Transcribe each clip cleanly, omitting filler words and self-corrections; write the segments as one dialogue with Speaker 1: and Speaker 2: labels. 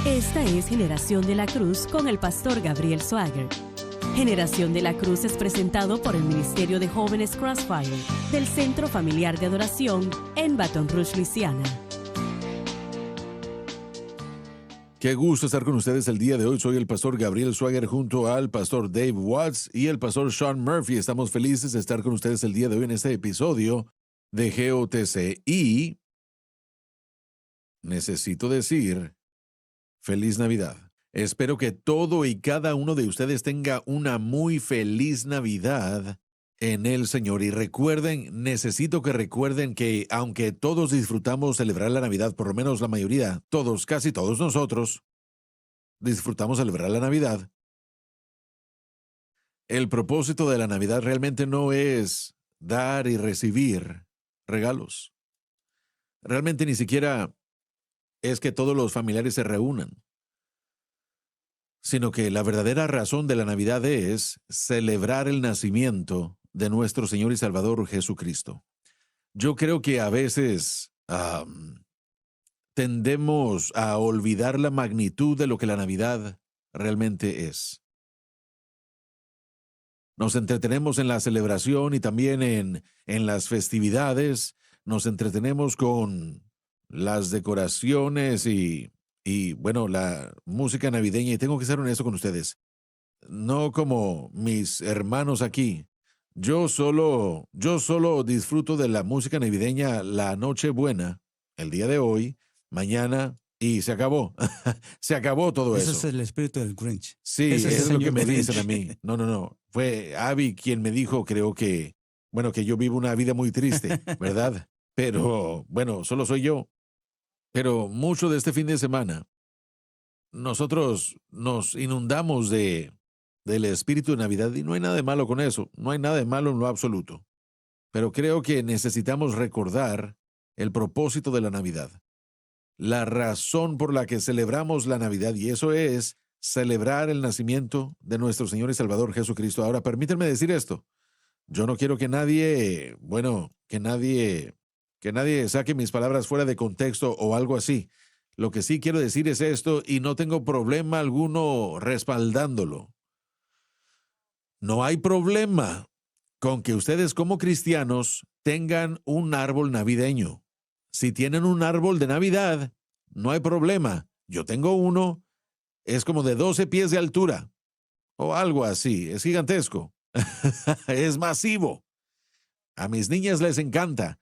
Speaker 1: Esta es Generación de la Cruz con el pastor Gabriel Swagger. Generación de la Cruz es presentado por el Ministerio de Jóvenes Crossfire del Centro Familiar de Adoración en Baton Rouge, Luisiana.
Speaker 2: Qué gusto estar con ustedes el día de hoy. Soy el pastor Gabriel Swagger junto al pastor Dave Watts y el pastor Sean Murphy. Estamos felices de estar con ustedes el día de hoy en este episodio de GOTC. Y necesito decir, feliz Navidad. Espero que todo y cada uno de ustedes tenga una muy feliz Navidad en el Señor. Y recuerden, necesito que recuerden que aunque todos disfrutamos celebrar la Navidad, por lo menos la mayoría, todos, casi todos nosotros, disfrutamos celebrar la Navidad, el propósito de la Navidad realmente no es dar y recibir regalos. Realmente ni siquiera es que todos los familiares se reúnan, sino que la verdadera razón de la Navidad es celebrar el nacimiento de nuestro Señor y Salvador Jesucristo. Yo creo que a veces tendemos a olvidar la magnitud de lo que la Navidad realmente es. Nos entretenemos en la celebración y también en las festividades. Nos entretenemos con las decoraciones y bueno, la música navideña. Y tengo que ser honesto con ustedes. No como mis hermanos aquí. Yo solo disfruto de la música navideña la Nochebuena, el día de hoy, mañana, y se acabó. Se acabó todo eso.
Speaker 3: Ese es el espíritu del Grinch.
Speaker 2: Sí,
Speaker 3: Ese
Speaker 2: es lo que me
Speaker 3: Grinch.
Speaker 2: dicen a mí. No. Fue Abby quien me dijo, creo que, bueno, que yo vivo una vida muy triste, ¿verdad? Pero, bueno, solo soy yo. Pero mucho de este fin de semana, nosotros nos inundamos del espíritu de Navidad y no hay nada de malo con eso. No hay nada de malo en lo absoluto. Pero creo que necesitamos recordar el propósito de la Navidad. La razón por la que celebramos la Navidad, y eso es celebrar el nacimiento de nuestro Señor y Salvador Jesucristo. Ahora, permítanme decir esto. Yo no quiero que nadie saque mis palabras fuera de contexto o algo así. Lo que sí quiero decir es esto y no tengo problema alguno respaldándolo. No hay problema con que ustedes como cristianos tengan un árbol navideño. Si tienen un árbol de Navidad, no hay problema. Yo tengo uno, es como de 12 pies de altura o algo así, es gigantesco. Es masivo. A mis niñas les encanta.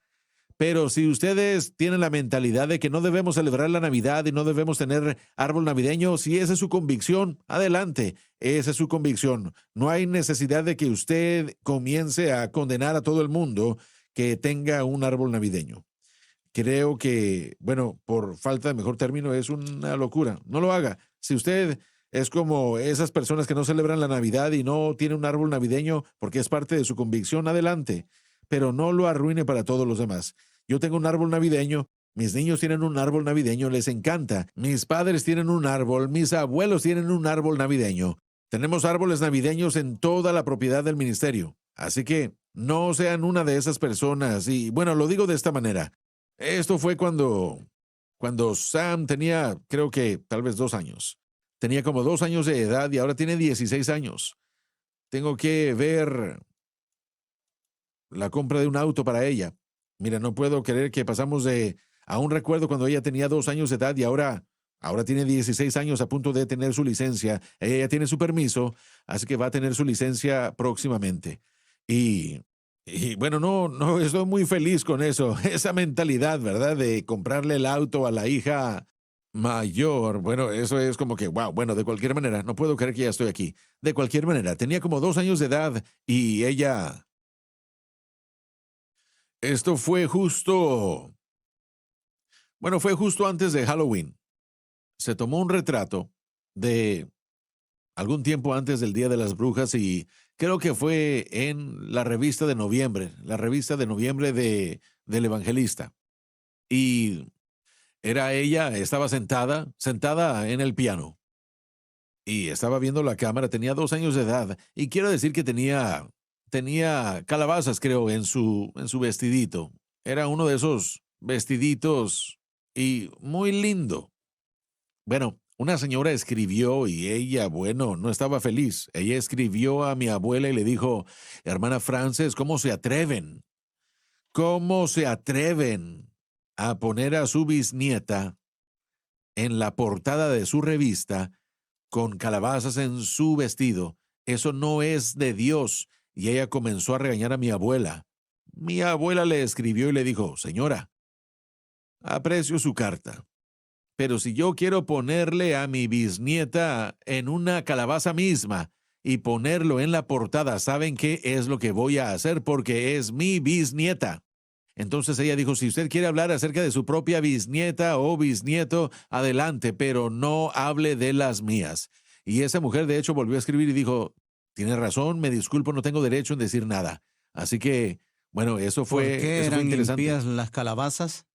Speaker 2: Pero si ustedes tienen la mentalidad de que no debemos celebrar la Navidad y no debemos tener árbol navideño, si esa es su convicción, adelante, esa es su convicción. No hay necesidad de que usted comience a condenar a todo el mundo que tenga un árbol navideño. Creo que, bueno, por falta de mejor término, es una locura. No lo haga. Si usted es como esas personas que no celebran la Navidad y no tiene un árbol navideño porque es parte de su convicción, adelante. Pero no lo arruine para todos los demás. Yo tengo un árbol navideño, mis niños tienen un árbol navideño, les encanta. Mis padres tienen un árbol, mis abuelos tienen un árbol navideño. Tenemos árboles navideños en toda la propiedad del ministerio. Así que no sean una de esas personas. Y bueno, lo digo de esta manera. Esto fue cuando Sam tenía, creo que tal vez 2 años. Tenía como 2 años de edad y ahora tiene 16 años. Tengo que ver la compra de un auto para ella. Mira, no puedo creer que pasamos a un recuerdo cuando ella tenía 2 años de edad y ahora tiene 16 años a punto de tener su licencia. Ella ya tiene su permiso, así que va a tener su licencia próximamente. Y bueno, no, estoy muy feliz con eso. Esa mentalidad, ¿verdad? De comprarle el auto a la hija mayor. Bueno, eso es como que, wow, bueno, de cualquier manera, no puedo creer que ya estoy aquí. De cualquier manera, tenía como 2 años de edad y ella... Esto fue justo antes de Halloween. Se tomó un retrato de algún tiempo antes del Día de las Brujas y creo que fue en la revista de noviembre del Evangelista. Y ella estaba sentada en el piano y estaba viendo la cámara, tenía 2 años de edad y quiero decir que tenía calabazas, creo, en su vestidito. Era uno de esos vestiditos y muy lindo. Bueno, Una señora escribió y ella, bueno, no estaba feliz. Ella escribió a mi abuela y le dijo, hermana Frances, ¿cómo se atreven? ¿Cómo se atreven a poner a su bisnieta en la portada de su revista con calabazas en su vestido? Eso no es de Dios. Y ella comenzó a regañar a mi abuela. Mi abuela le escribió y le dijo, señora, aprecio su carta, pero si yo quiero ponerle a mi bisnieta en una calabaza misma y ponerlo en la portada, ¿saben qué es lo que voy a hacer? Porque es mi bisnieta. Entonces ella dijo, si usted quiere hablar acerca de su propia bisnieta o bisnieto, adelante, pero no hable de las mías. Y esa mujer de hecho volvió a escribir y dijo, tiene razón, me disculpo, no tengo derecho en decir nada. Así que, bueno,
Speaker 3: ¿Por qué
Speaker 2: eso fue
Speaker 3: eran
Speaker 2: interesante.
Speaker 3: impías las calabazas?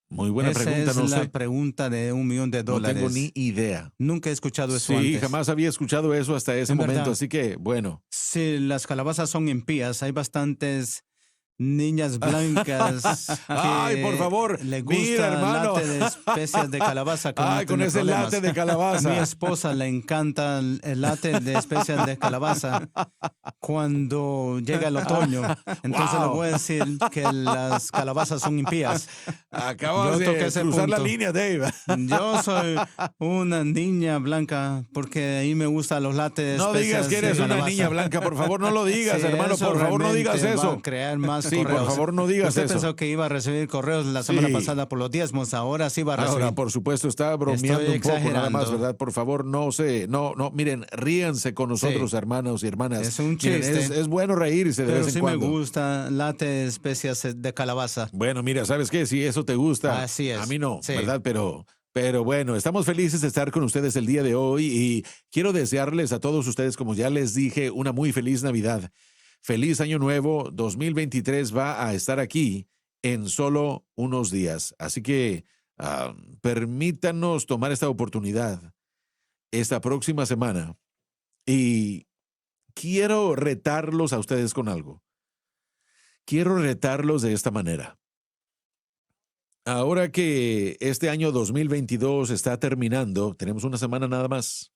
Speaker 2: Muy buena
Speaker 3: Esa
Speaker 2: pregunta,
Speaker 3: es
Speaker 2: no
Speaker 3: la
Speaker 2: sé.
Speaker 3: pregunta de $1,000,000.
Speaker 2: No tengo ni idea.
Speaker 3: Nunca he escuchado eso
Speaker 2: Sí,
Speaker 3: antes.
Speaker 2: jamás había escuchado eso hasta ese
Speaker 3: En
Speaker 2: momento,
Speaker 3: verdad.
Speaker 2: así que, bueno.
Speaker 3: Si las calabazas son impías, hay bastantes niñas blancas que
Speaker 2: Ay, por favor,
Speaker 3: le
Speaker 2: mira,
Speaker 3: gusta el
Speaker 2: hermano.
Speaker 3: latte de especias de calabaza. Que no
Speaker 2: Ay, con
Speaker 3: tiene
Speaker 2: ese
Speaker 3: problemas.
Speaker 2: latte de calabaza.
Speaker 3: A mi esposa le encanta el latte de especias de calabaza cuando llega el otoño. Entonces le
Speaker 2: Wow.
Speaker 3: voy a decir que las calabazas son impías.
Speaker 2: Acabas
Speaker 3: Yo toqué
Speaker 2: de
Speaker 3: ese
Speaker 2: cruzar la
Speaker 3: punto.
Speaker 2: línea, Dave.
Speaker 3: Yo soy una niña blanca porque ahí me gustan los lattes de
Speaker 2: No
Speaker 3: especias
Speaker 2: digas que eres
Speaker 3: de
Speaker 2: una
Speaker 3: calabaza.
Speaker 2: niña blanca, por favor, no lo digas,
Speaker 3: Sí,
Speaker 2: hermano,
Speaker 3: eso
Speaker 2: por favor, no digas
Speaker 3: realmente va
Speaker 2: eso.
Speaker 3: a crear más
Speaker 2: Sí,
Speaker 3: correos.
Speaker 2: por favor, no digas
Speaker 3: Usted
Speaker 2: eso.
Speaker 3: pensó que iba a recibir correos la semana
Speaker 2: Sí.
Speaker 3: pasada por los diezmos, ahora sí va a recibir.
Speaker 2: Ahora, por supuesto, está bromeando
Speaker 3: Estoy
Speaker 2: un poco nada más,
Speaker 3: exagerando.
Speaker 2: ¿verdad? Por favor, no, miren, ríanse con nosotros,
Speaker 3: Sí.
Speaker 2: hermanos y hermanas.
Speaker 3: Es un
Speaker 2: Miren,
Speaker 3: chiste.
Speaker 2: es bueno reírse de
Speaker 3: Pero
Speaker 2: vez en
Speaker 3: sí
Speaker 2: cuando.
Speaker 3: me gusta latte de especias de calabaza.
Speaker 2: Bueno, mira, ¿sabes qué? Si eso te gusta,
Speaker 3: Así es.
Speaker 2: a mí no,
Speaker 3: Sí.
Speaker 2: ¿verdad? Pero bueno, estamos felices de estar con ustedes el día de hoy y quiero desearles a todos ustedes, como ya les dije, una muy feliz Navidad. Feliz Año Nuevo, 2023 va a estar aquí en solo unos días. Así que permítanos tomar esta oportunidad esta próxima semana y quiero retarlos a ustedes con algo. Quiero retarlos de esta manera. Ahora que este año 2022 está terminando, tenemos una semana nada más.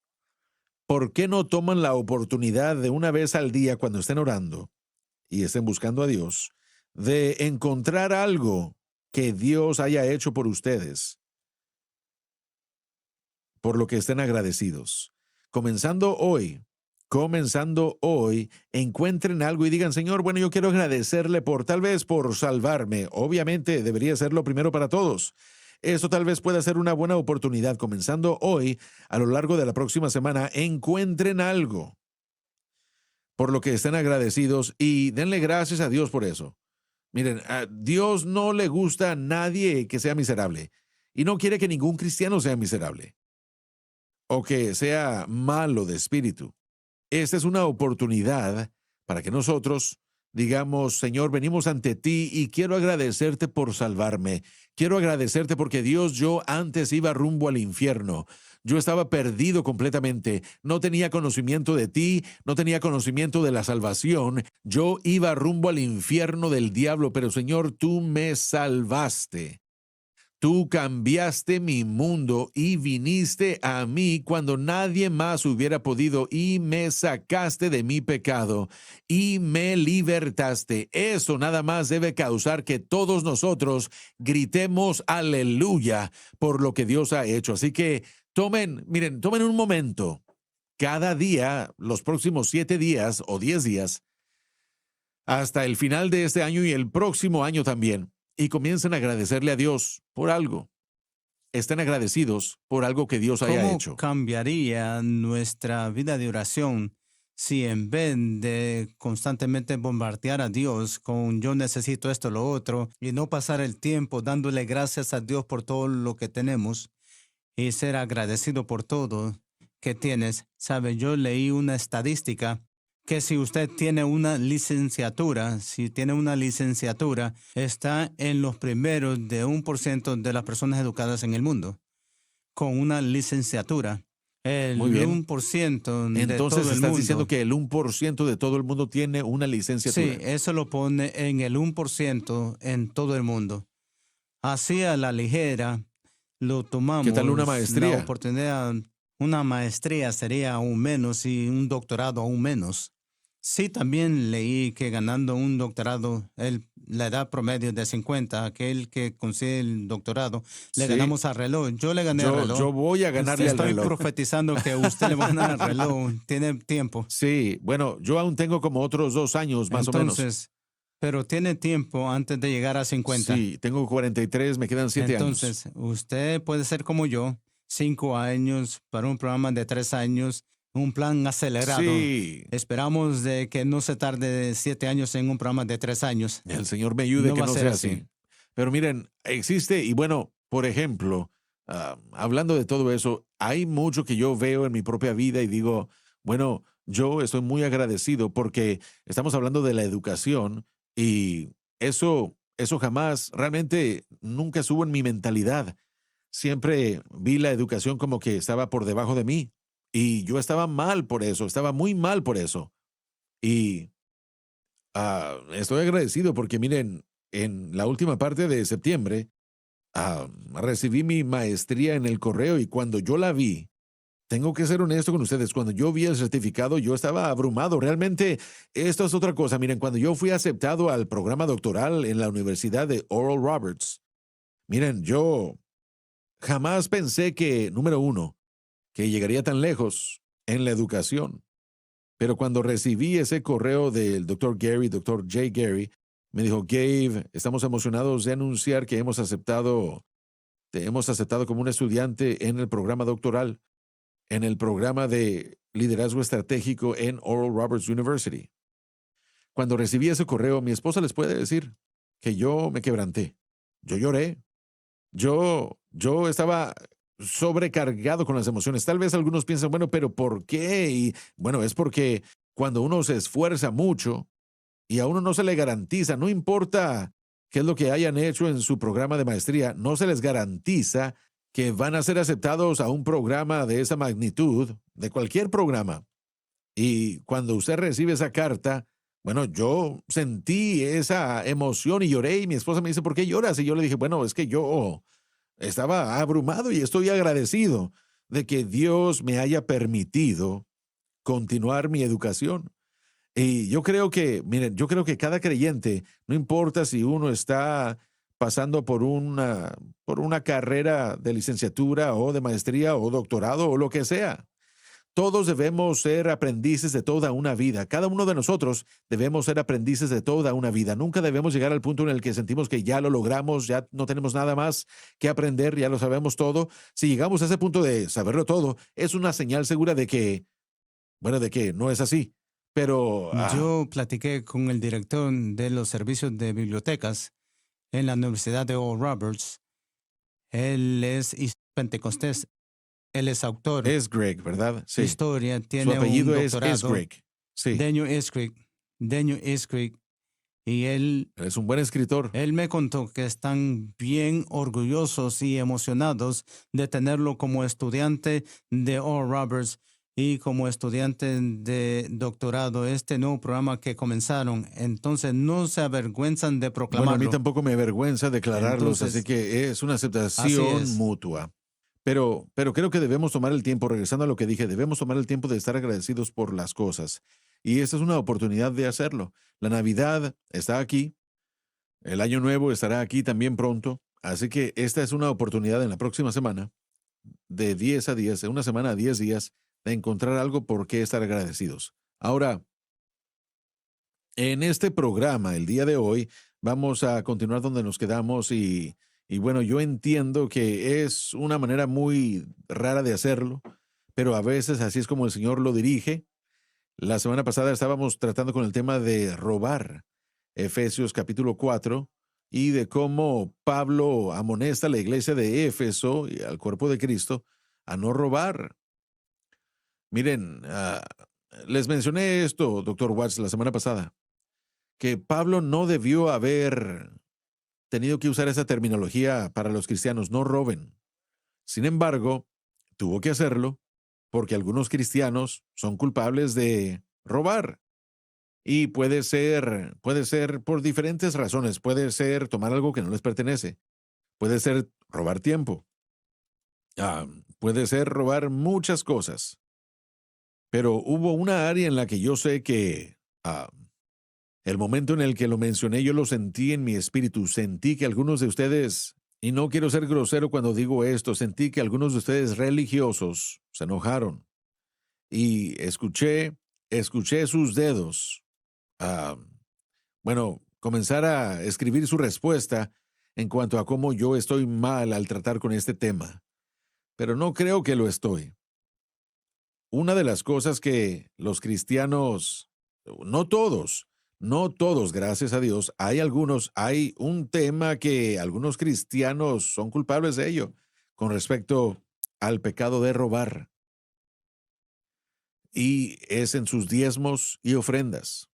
Speaker 2: ¿Por qué no toman la oportunidad de una vez al día cuando estén orando y estén buscando a Dios, de encontrar algo que Dios haya hecho por ustedes, por lo que estén agradecidos? Comenzando hoy, encuentren algo y digan, Señor, bueno, yo quiero agradecerle tal vez por salvarme. Obviamente debería ser lo primero para todos. Esto tal vez pueda ser una buena oportunidad. Comenzando hoy, a lo largo de la próxima semana, encuentren algo por lo que estén agradecidos y denle gracias a Dios por eso. Miren, a Dios no le gusta a nadie que sea miserable y no quiere que ningún cristiano sea miserable o que sea malo de espíritu. Esta es una oportunidad para que nosotros digamos, Señor, venimos ante ti y quiero agradecerte por salvarme. Quiero agradecerte porque Dios, yo antes iba rumbo al infierno. Yo estaba perdido completamente. No tenía conocimiento de ti, no tenía conocimiento de la salvación. Yo iba rumbo al infierno del diablo, pero Señor, tú me salvaste. Tú cambiaste mi mundo y viniste a mí cuando nadie más hubiera podido y me sacaste de mi pecado y me libertaste. Eso nada más debe causar que todos nosotros gritemos aleluya por lo que Dios ha hecho. Así que tomen un momento cada día, los próximos 7 días o 10 días, hasta el final de este año y el próximo año también. Y comiencen a agradecerle a Dios por algo. Estén agradecidos por algo que Dios haya hecho.
Speaker 3: ¿Cómo cambiaría nuestra vida de oración si en vez de constantemente bombardear a Dios con yo necesito esto, lo otro, y no pasar el tiempo dándole gracias a Dios por todo lo que tenemos y ser agradecido por todo que tienes? ¿Sabe? Yo leí una estadística que si usted tiene una licenciatura, está en los primeros de 1% de las personas educadas en el mundo, con una licenciatura. El
Speaker 2: Muy bien.
Speaker 3: 1% de
Speaker 2: Entonces
Speaker 3: todo el
Speaker 2: estás
Speaker 3: mundo.
Speaker 2: diciendo que el 1% de todo el mundo tiene una licenciatura.
Speaker 3: Sí, eso lo pone en el 1% en todo el mundo. Así a la ligera, lo
Speaker 2: ¿Qué tal una
Speaker 3: tomamos, la
Speaker 2: maestría?
Speaker 3: oportunidad, una maestría sería aún menos y un doctorado aún menos. Sí, también leí que ganando un doctorado, la edad promedio de 50, aquel que consigue el doctorado, le
Speaker 2: Sí,
Speaker 3: ganamos al reloj. Yo le gané al
Speaker 2: yo
Speaker 3: reloj.
Speaker 2: voy a ganarle al
Speaker 3: Estoy
Speaker 2: reloj.
Speaker 3: profetizando que usted le va a ganar al reloj. Tiene tiempo.
Speaker 2: Sí, bueno, yo aún tengo como otros 2 años más o menos.
Speaker 3: Entonces, pero tiene tiempo antes de llegar a 50.
Speaker 2: Sí, tengo 43, me quedan 7 años.
Speaker 3: Entonces, usted puede ser como yo, 5 años para un programa de 3 años, un plan acelerado.
Speaker 2: Sí,
Speaker 3: Esperamos de que no se tarde 7 años en un programa de 3 años.
Speaker 2: el Señor me ayude
Speaker 3: No
Speaker 2: que
Speaker 3: va a
Speaker 2: no
Speaker 3: ser
Speaker 2: sea
Speaker 3: así.
Speaker 2: así. Pero miren, existe, y bueno, por ejemplo, hablando de todo eso, hay mucho que yo veo en mi propia vida y digo, bueno, yo estoy muy agradecido porque estamos hablando de la educación y eso jamás, realmente nunca estuvo en mi mentalidad. Siempre vi la educación como que estaba por debajo de mí y yo estaba mal por eso, estaba muy mal por eso. Y estoy agradecido porque miren, en la última parte de septiembre recibí mi maestría en el correo y cuando yo la vi, tengo que ser honesto con ustedes, cuando yo vi el certificado yo estaba abrumado. Realmente esto es otra cosa. Miren, cuando yo fui aceptado al programa doctoral en la Universidad de Oral Roberts, miren, yo jamás pensé que, número uno, que llegaría tan lejos en la educación. Pero cuando recibí ese correo del doctor Jay Gary, me dijo, Gabe, estamos emocionados de anunciar que te hemos aceptado como un estudiante en el programa doctoral, en el programa de liderazgo estratégico en Oral Roberts University. Cuando recibí ese correo, mi esposa les puede decir que yo me quebranté. Yo lloré. Yo estaba sobrecargado con las emociones. Tal vez algunos piensan, bueno, pero ¿por qué? Y bueno, es porque cuando uno se esfuerza mucho y a uno no se le garantiza, no importa qué es lo que hayan hecho en su programa de maestría, no se les garantiza que van a ser aceptados a un programa de esa magnitud, de cualquier programa. Y cuando usted recibe esa carta, bueno, yo sentí esa emoción y lloré y mi esposa me dice, ¿por qué lloras? Y yo le dije, bueno, es que yo estaba abrumado y estoy agradecido de que Dios me haya permitido continuar mi educación. Y yo creo que, miren, yo creo que cada creyente, no importa si uno está pasando por una carrera de licenciatura o de maestría o doctorado o lo que sea, todos debemos ser aprendices de toda una vida. Cada uno de nosotros debemos ser aprendices de toda una vida. Nunca debemos llegar al punto en el que sentimos que ya lo logramos, ya no tenemos nada más que aprender, ya lo sabemos todo. Si llegamos a ese punto de saberlo todo, es una señal segura de que, bueno, de que no es así. Pero,
Speaker 3: Yo platiqué con el director de los servicios de bibliotecas en la Universidad de Oral Roberts. Él es pentecostés. Él es autor,
Speaker 2: es Greg, ¿verdad? Sí.
Speaker 3: historia,
Speaker 2: Su
Speaker 3: tiene un
Speaker 2: apellido es
Speaker 3: doctorado.
Speaker 2: Greg. Sí.
Speaker 3: Daniel Iskrick. Daniel Iskrick. Y
Speaker 2: Es un buen escritor.
Speaker 3: él me contó que están bien orgullosos y emocionados de tenerlo como estudiante de Oral Roberts y como estudiante de doctorado, este nuevo programa que comenzaron. Entonces no se avergüenzan de
Speaker 2: Bueno, a mí
Speaker 3: proclamarlo.
Speaker 2: tampoco me avergüenza declararlos, así
Speaker 3: Entonces,
Speaker 2: que es una
Speaker 3: así
Speaker 2: aceptación
Speaker 3: es.
Speaker 2: mutua. Pero creo que debemos tomar el tiempo, regresando a lo que dije, debemos tomar el tiempo de estar agradecidos por las cosas. Y esta es una oportunidad de hacerlo. La Navidad está aquí, el Año Nuevo estará aquí también pronto, así que esta es una oportunidad en la próxima semana, de 10 a 10, de una semana a 10 días, de encontrar algo por qué estar agradecidos. Ahora, en este programa, el día de hoy, vamos a continuar donde nos quedamos y bueno, yo entiendo que es una manera muy rara de hacerlo, pero a veces así es como el Señor lo dirige. La semana pasada estábamos tratando con el tema de robar, Efesios capítulo 4, y de cómo Pablo amonesta a la iglesia de Éfeso y al cuerpo de Cristo a no robar. Miren, les mencioné esto, doctor Watts, la semana pasada, que Pablo no debió haber tenido que usar esa terminología para los cristianos, no roben. Sin embargo, tuvo que hacerlo porque algunos cristianos son culpables de robar. Y puede ser por diferentes razones. Puede ser tomar algo que no les pertenece. Puede ser robar tiempo. Ah, puede ser robar muchas cosas, pero hubo una área en la que yo sé que el momento en el que lo mencioné, yo lo sentí en mi espíritu. Sentí que algunos de ustedes, y no quiero ser grosero cuando digo esto, sentí que algunos de ustedes religiosos se enojaron y escuché sus dedos, ah, comenzar a escribir su respuesta en cuanto a cómo yo estoy mal al tratar con este tema. Pero no creo que lo estoy. Una de las cosas que los cristianos, no todos, no todos, gracias a Dios, hay un tema que algunos cristianos son culpables de ello con respecto al pecado de robar, y es en sus diezmos y ofrendas.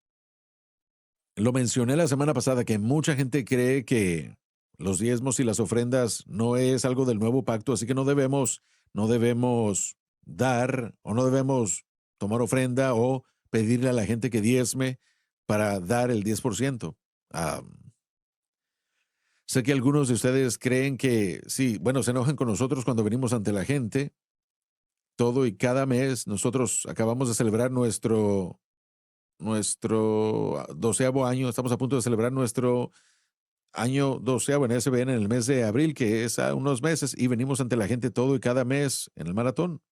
Speaker 2: Lo mencioné la semana pasada que mucha gente cree que los diezmos y las ofrendas no es algo del nuevo pacto, así que no debemos dar o no debemos tomar ofrenda o pedirle a la gente que diezme para dar el 10%. Ah, Sé que algunos de ustedes creen que sí, bueno, se enojan con nosotros cuando venimos ante la gente. Todo y cada mes nosotros acabamos de celebrar nuestro 12º año, estamos a punto de celebrar nuestro año 12º en SBN en el mes de abril, que es a unos meses, y venimos ante la gente todo y cada mes en el maratón.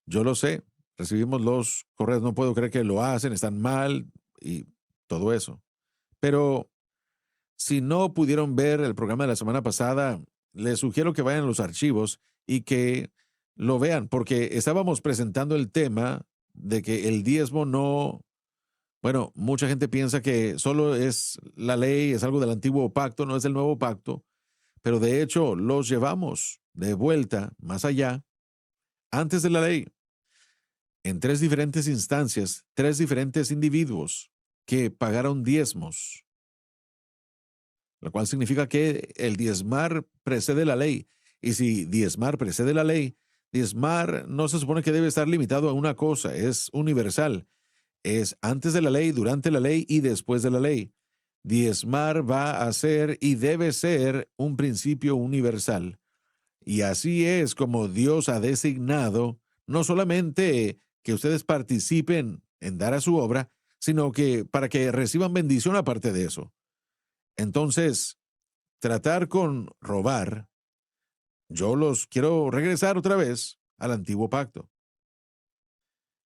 Speaker 2: Yo lo sé, recibimos los correos, no puedo creer que lo hacen, están mal y todo eso. Pero si no pudieron ver el programa de la semana pasada, les sugiero que vayan a los archivos y que lo vean, porque estábamos presentando el tema de que el diezmo no. Bueno, mucha gente piensa que solo es la ley, es algo del antiguo pacto, no es del nuevo pacto, pero de hecho los llevamos de vuelta más allá, antes de la ley, en tres diferentes instancias, tres diferentes individuos que pagaron diezmos, lo cual significa que el diezmar precede la ley. Y si diezmar precede la ley, diezmar no se supone que debe estar limitado a una cosa, es universal. Es antes de la ley, durante la ley y después de la ley. Diezmar va a ser y debe ser un principio universal. Y así es como Dios ha designado no solamente que ustedes participen en dar a su obra, sino que para que reciban bendición aparte de eso. Entonces, tratar con robar, yo los quiero regresar otra vez al antiguo pacto,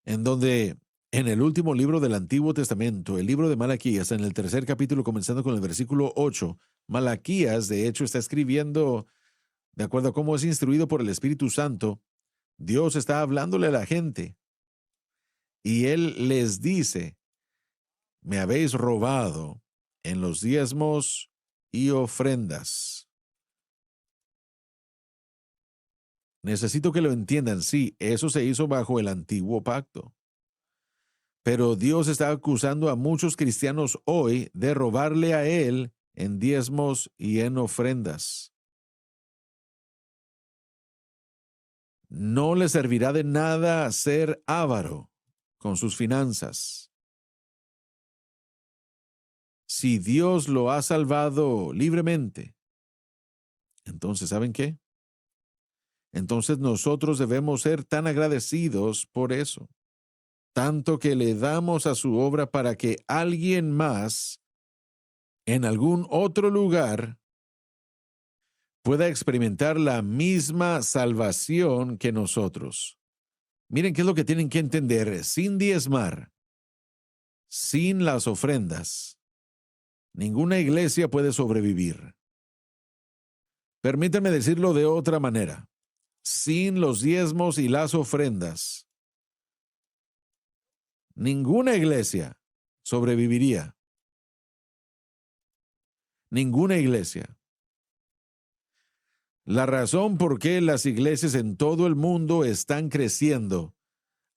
Speaker 2: en donde en el último libro del Antiguo Testamento, el libro de Malaquías, en el 3.er capítulo, comenzando con el versículo 8, Malaquías, de hecho, está escribiendo de acuerdo a cómo es instruido por el Espíritu Santo. Dios está hablándole a la gente y Él les dice: me habéis robado en los diezmos y ofrendas. Necesito que lo entiendan. Sí, eso se hizo bajo el antiguo pacto. Pero Dios está acusando a muchos cristianos hoy de robarle a Él en diezmos y en ofrendas. No le servirá de nada ser avaro con sus finanzas. Si Dios lo ha salvado libremente, entonces, ¿saben qué? Entonces nosotros debemos ser tan agradecidos por eso, tanto que le damos a su obra para que alguien más en algún otro lugar pueda experimentar la misma salvación que nosotros. Miren qué es lo que tienen que entender: sin diezmar, sin las ofrendas, ninguna iglesia puede sobrevivir. Permítanme decirlo de otra manera: sin los diezmos y las ofrendas, ninguna iglesia sobreviviría. Ninguna iglesia. La razón por qué las iglesias en todo el mundo están creciendo,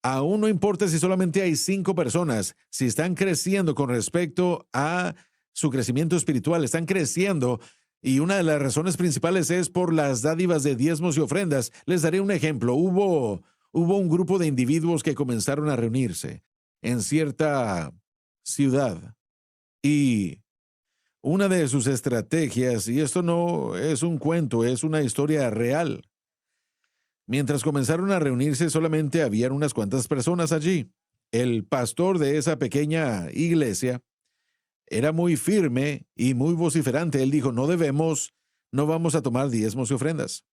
Speaker 2: aún no importa si solamente hay 5 personas, si están creciendo con respecto a su crecimiento espiritual, están creciendo, y una de las razones principales es por las dádivas de diezmos y ofrendas. Les daré un ejemplo. Hubo un grupo de individuos que comenzaron a reunirse en cierta ciudad, y una de sus estrategias, y esto no es un cuento, es una historia real, Mientras comenzaron a reunirse, solamente habían unas cuantas personas allí. El pastor de esa pequeña iglesia era muy firme y muy vociferante. Él dijo, no vamos a tomar diezmos y ofrendas.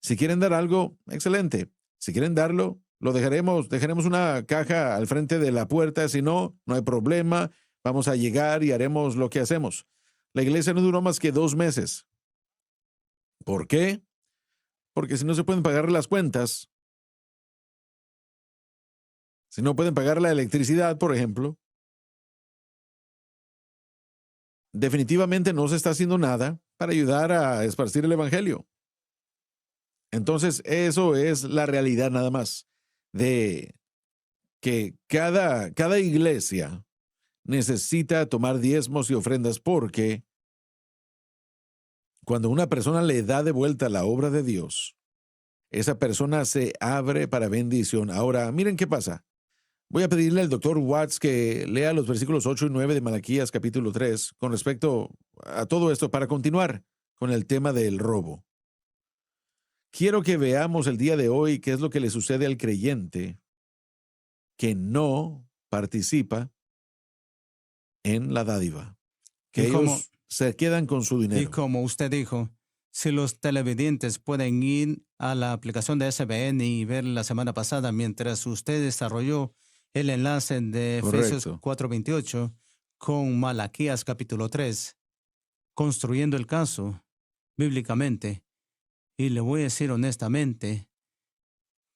Speaker 2: Si quieren dar algo, excelente. Si quieren darlo, lo dejaremos una caja al frente de la puerta. Si no, no hay problema. Vamos a llegar y haremos lo que hacemos. La iglesia no duró más que 2 meses. ¿Por qué? Porque si no se pueden pagar las cuentas, si no pueden pagar la electricidad, por ejemplo, definitivamente no se está haciendo nada para ayudar a esparcir el evangelio. Entonces, eso es la realidad nada más, de que cada iglesia necesita tomar diezmos y ofrendas, porque cuando una persona le da de vuelta la obra de Dios, esa persona se abre para bendición. Ahora, miren qué pasa. Voy a pedirle al doctor Watts que lea los versículos 8 y 9 de Malaquías capítulo 3 con respecto a todo esto para continuar con el tema del robo. Quiero que veamos el día de hoy qué es lo que le sucede al creyente que no participa en la dádiva, que ellos se quedan con su dinero.
Speaker 3: Y como usted dijo, si los televidentes pueden ir a la aplicación de SBN y ver la semana pasada mientras usted desarrolló el enlace de Efesios 4:28 con Malaquías capítulo 3, construyendo el caso bíblicamente. Y le voy a decir honestamente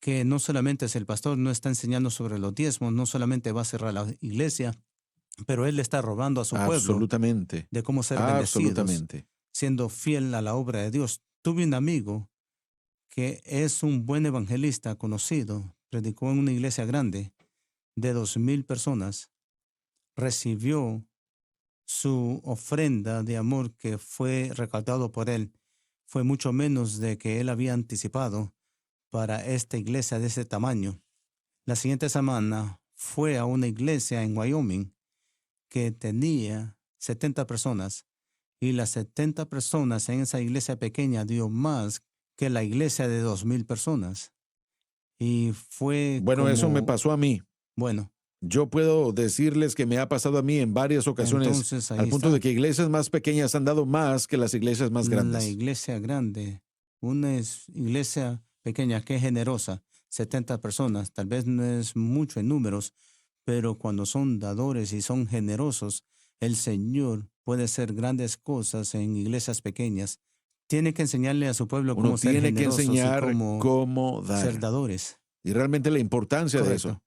Speaker 3: que no solamente es el pastor no está enseñando sobre los diezmos, no solamente va a cerrar la iglesia, pero él le está robando a su pueblo de cómo ser bendecidos, siendo fiel a la obra de Dios. Tuve un amigo que es un buen evangelista conocido, predicó en una iglesia grande de 2,000 personas, recibió su ofrenda de amor que fue recaudado por él. Fue mucho menos de que él había anticipado para esta iglesia de ese tamaño. La siguiente semana fue a una iglesia en Wyoming que tenía 70 personas, y las 70 personas en esa iglesia pequeña dio más que la iglesia de 2,000 personas. Y fue
Speaker 2: eso me pasó a mí. Yo puedo decirles que me ha pasado a mí en varias ocasiones, entonces, al punto de que iglesias más pequeñas han dado más que las iglesias más grandes.
Speaker 3: La iglesia grande, una iglesia pequeña que es generosa, 70 personas, tal vez no es mucho en números, pero cuando son dadores y son generosos, el Señor puede hacer grandes cosas en iglesias pequeñas. Tiene que enseñarle a su pueblo cómo ser generosos,
Speaker 2: tiene que enseñar
Speaker 3: y
Speaker 2: cómo dar.
Speaker 3: Ser dadores.
Speaker 2: Y realmente la importancia de eso.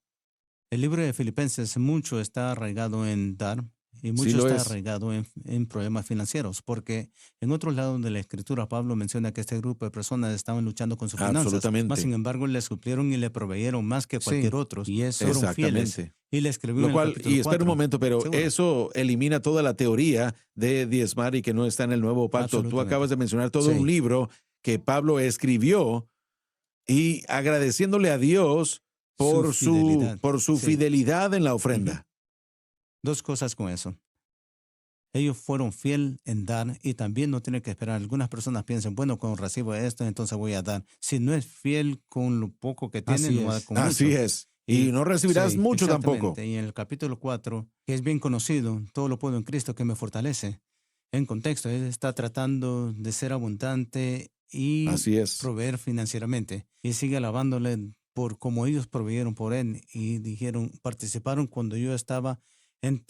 Speaker 3: El libro de Filipenses mucho está arraigado en dar y mucho está arraigado en problemas financieros, porque en otros lados de la Escritura Pablo menciona que este grupo de personas estaban luchando con sus finanzas.
Speaker 2: Absolutamente.
Speaker 3: Más sin embargo, le suplieron y le proveyeron más que cualquier otro. Y eso fueron fieles. Y le escribió en el capítulo 4.
Speaker 2: Y espera un momento, pero eso elimina toda la teoría de diezmar y que no está en el nuevo pacto. Tú acabas de mencionar todo un libro que Pablo escribió y agradeciéndole a Dios por su fidelidad en la ofrenda.
Speaker 3: Dos cosas con eso. Ellos fueron fiel en dar y también no tienen que esperar. Algunas personas piensan, bueno, cuando recibo esto, entonces voy a dar. Si no es fiel con lo poco que tiene, no va a dar con mucho.
Speaker 2: Así es. Y no recibirás mucho tampoco.
Speaker 3: Y en el capítulo 4, que es bien conocido, todo lo puedo en Cristo que me fortalece. En contexto, él está tratando de ser abundante y proveer financieramente. Y sigue alabándole por cómo ellos proveyeron por él y participaron cuando yo estaba en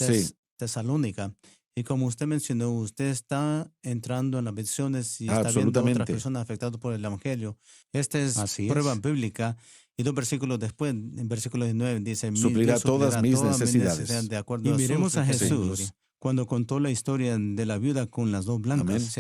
Speaker 3: Tesalónica. Y como usted mencionó, usted está entrando en las bendiciones y está viendo a otras personas afectadas por el Evangelio. Esta es prueba bíblica. Y 2 versículos después, en versículo 19, dice,
Speaker 2: suplirá todas mis necesidades.
Speaker 3: De acuerdo y miremos a Jesús cuando contó la historia de la viuda con las 2 blancas,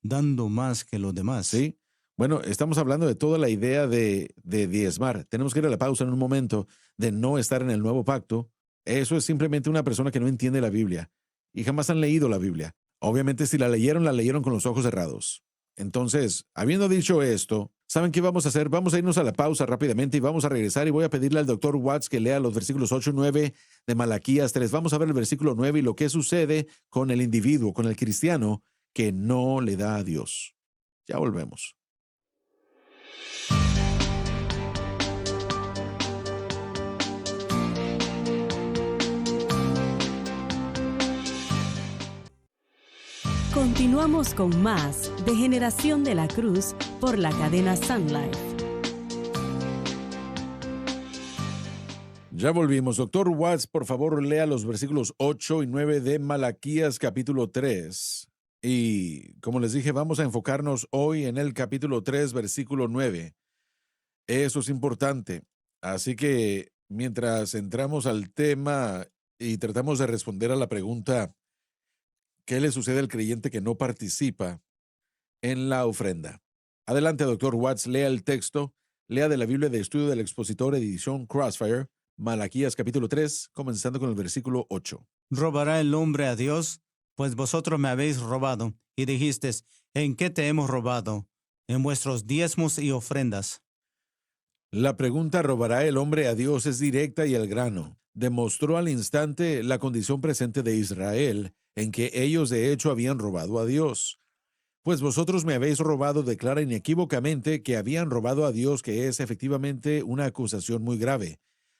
Speaker 3: dando más que los demás.
Speaker 2: Sí. Bueno, estamos hablando de toda la idea de diezmar. Tenemos que ir a la pausa en un momento, de no estar en el nuevo pacto. Eso es simplemente una persona que no entiende la Biblia y jamás han leído la Biblia. Obviamente, si la leyeron con los ojos cerrados. Entonces, habiendo dicho esto, ¿saben qué vamos a hacer? Vamos a irnos a la pausa rápidamente y vamos a regresar y voy a pedirle al doctor Watts que lea los versículos 8 y 9 de Malaquías 3. Vamos a ver el versículo 9 y lo que sucede con el individuo, con el cristiano que no le da a Dios. Ya volvemos.
Speaker 1: Continuamos con más de Generación de la Cruz por la cadena Sun Life.
Speaker 2: Ya volvimos. Doctor Watts, por favor, lea los versículos 8 y 9 de Malaquías capítulo 3. Y como les dije, vamos a enfocarnos hoy en el capítulo 3, versículo 9. Eso es importante. Así que mientras entramos al tema y tratamos de responder a la pregunta, ¿qué le sucede al creyente que no participa en la ofrenda? Adelante, doctor Watts, lea el texto, lea de la Biblia de Estudio del Expositor, edición Crossfire, Malaquías capítulo 3, comenzando con el versículo 8.
Speaker 3: ¿Robará el hombre a Dios? Pues vosotros me habéis robado, y dijisteis, ¿en qué te hemos robado? En vuestros diezmos y ofrendas.
Speaker 2: La pregunta ¿robará el hombre a Dios? Es directa y al grano. Demostró al instante la condición presente de Israel, en que ellos de hecho habían robado a Dios. Pues vosotros me habéis robado declara inequívocamente que habían robado a Dios, que es efectivamente una acusación muy grave.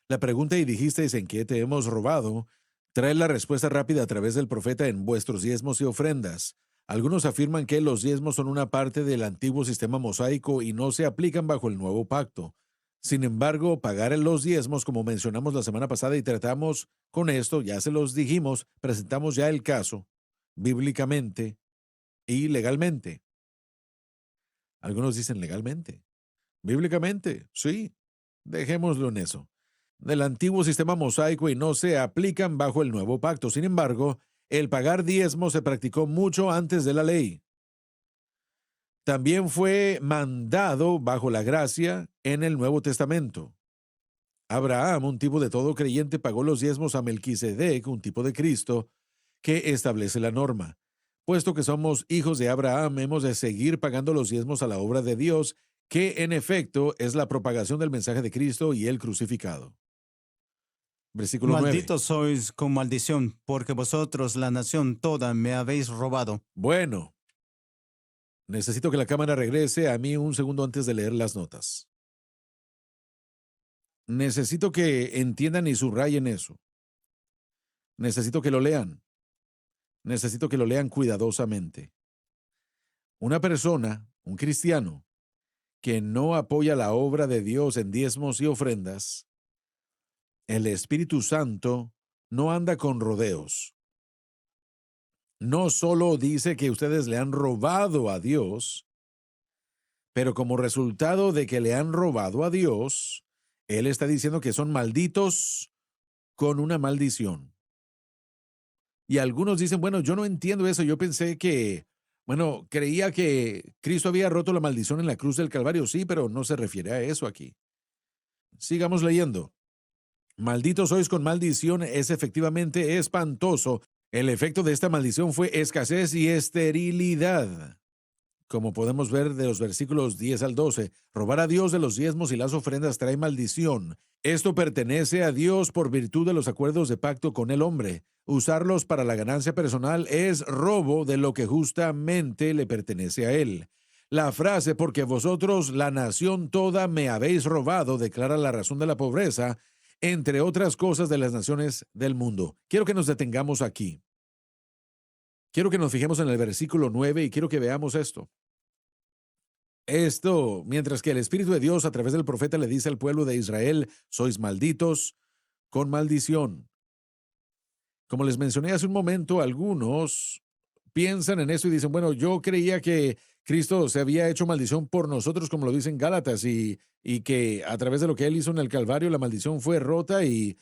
Speaker 2: La pregunta y dijisteis ¿en qué te hemos robado? Trae la respuesta rápida a través del profeta en vuestros diezmos y ofrendas. Algunos afirman que los diezmos son una parte del antiguo sistema mosaico y no se aplican bajo el nuevo pacto. Sin embargo, pagar los diezmos, como mencionamos la semana pasada y tratamos con esto, ya se los dijimos, presentamos ya el caso, bíblicamente y legalmente. Algunos dicen legalmente. Bíblicamente, sí. Dejémoslo en eso. Del antiguo sistema mosaico y no se aplican bajo el nuevo pacto. Sin embargo, el pagar diezmos se practicó mucho antes de la ley. También fue mandado bajo la gracia en el Nuevo Testamento. Abraham, un tipo de todo creyente, pagó los diezmos a Melquisedec, un tipo de Cristo, que establece la norma. Puesto que somos hijos de Abraham, hemos de seguir pagando los diezmos a la obra de Dios, que en efecto es la propagación del mensaje de Cristo y el crucificado. Versículo 9.
Speaker 3: Malditos sois con maldición, porque vosotros, la nación toda, me habéis robado.
Speaker 2: Bueno, necesito que la cámara regrese a mí un segundo antes de leer las notas. Necesito que entiendan y subrayen eso. Necesito que lo lean. Necesito que lo lean cuidadosamente. Una persona, un cristiano, que no apoya la obra de Dios en diezmos y ofrendas, el Espíritu Santo no anda con rodeos. No solo dice que ustedes le han robado a Dios, pero como resultado de que le han robado a Dios, Él está diciendo que son malditos con una maldición. Y algunos dicen, bueno, yo no entiendo eso, yo pensé que, creía que Cristo había roto la maldición en la cruz del Calvario, sí, pero no se refiere a eso aquí. Sigamos leyendo. Malditos sois con maldición es efectivamente espantoso. El efecto de esta maldición fue escasez y esterilidad. Como podemos ver de los versículos 10 al 12, robar a Dios de los diezmos y las ofrendas trae maldición. Esto pertenece a Dios por virtud de los acuerdos de pacto con el hombre. Usarlos para la ganancia personal es robo de lo que justamente le pertenece a él. La frase, porque vosotros, la nación toda, me habéis robado, declara la razón de la pobreza, entre otras cosas de las naciones del mundo. Quiero que nos detengamos aquí. Quiero que nos fijemos en el versículo 9 y quiero que veamos esto. Mientras que el Espíritu de Dios a través del profeta le dice al pueblo de Israel, sois malditos con maldición. Como les mencioné hace un momento, algunos piensan en eso y dicen, bueno, yo creía que Cristo se había hecho maldición por nosotros, como lo dicen Gálatas, y que a través de lo que Él hizo en el Calvario, la maldición fue rota. Y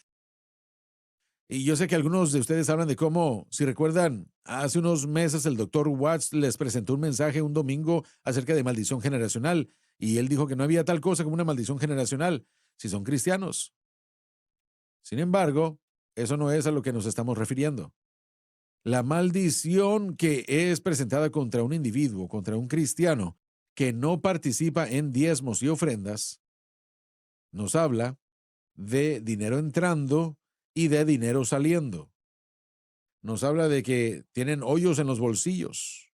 Speaker 2: yo sé que algunos de ustedes hablan de cómo, si recuerdan, hace unos meses el doctor Watts les presentó un mensaje un domingo acerca de maldición generacional, y él dijo que no había tal cosa como una maldición generacional si son cristianos. Sin embargo, eso no es a lo que nos estamos refiriendo. La maldición que es presentada contra un individuo, contra un cristiano, que no participa en diezmos y ofrendas, nos habla de dinero entrando y de dinero saliendo. Nos habla de que tienen hoyos en los bolsillos,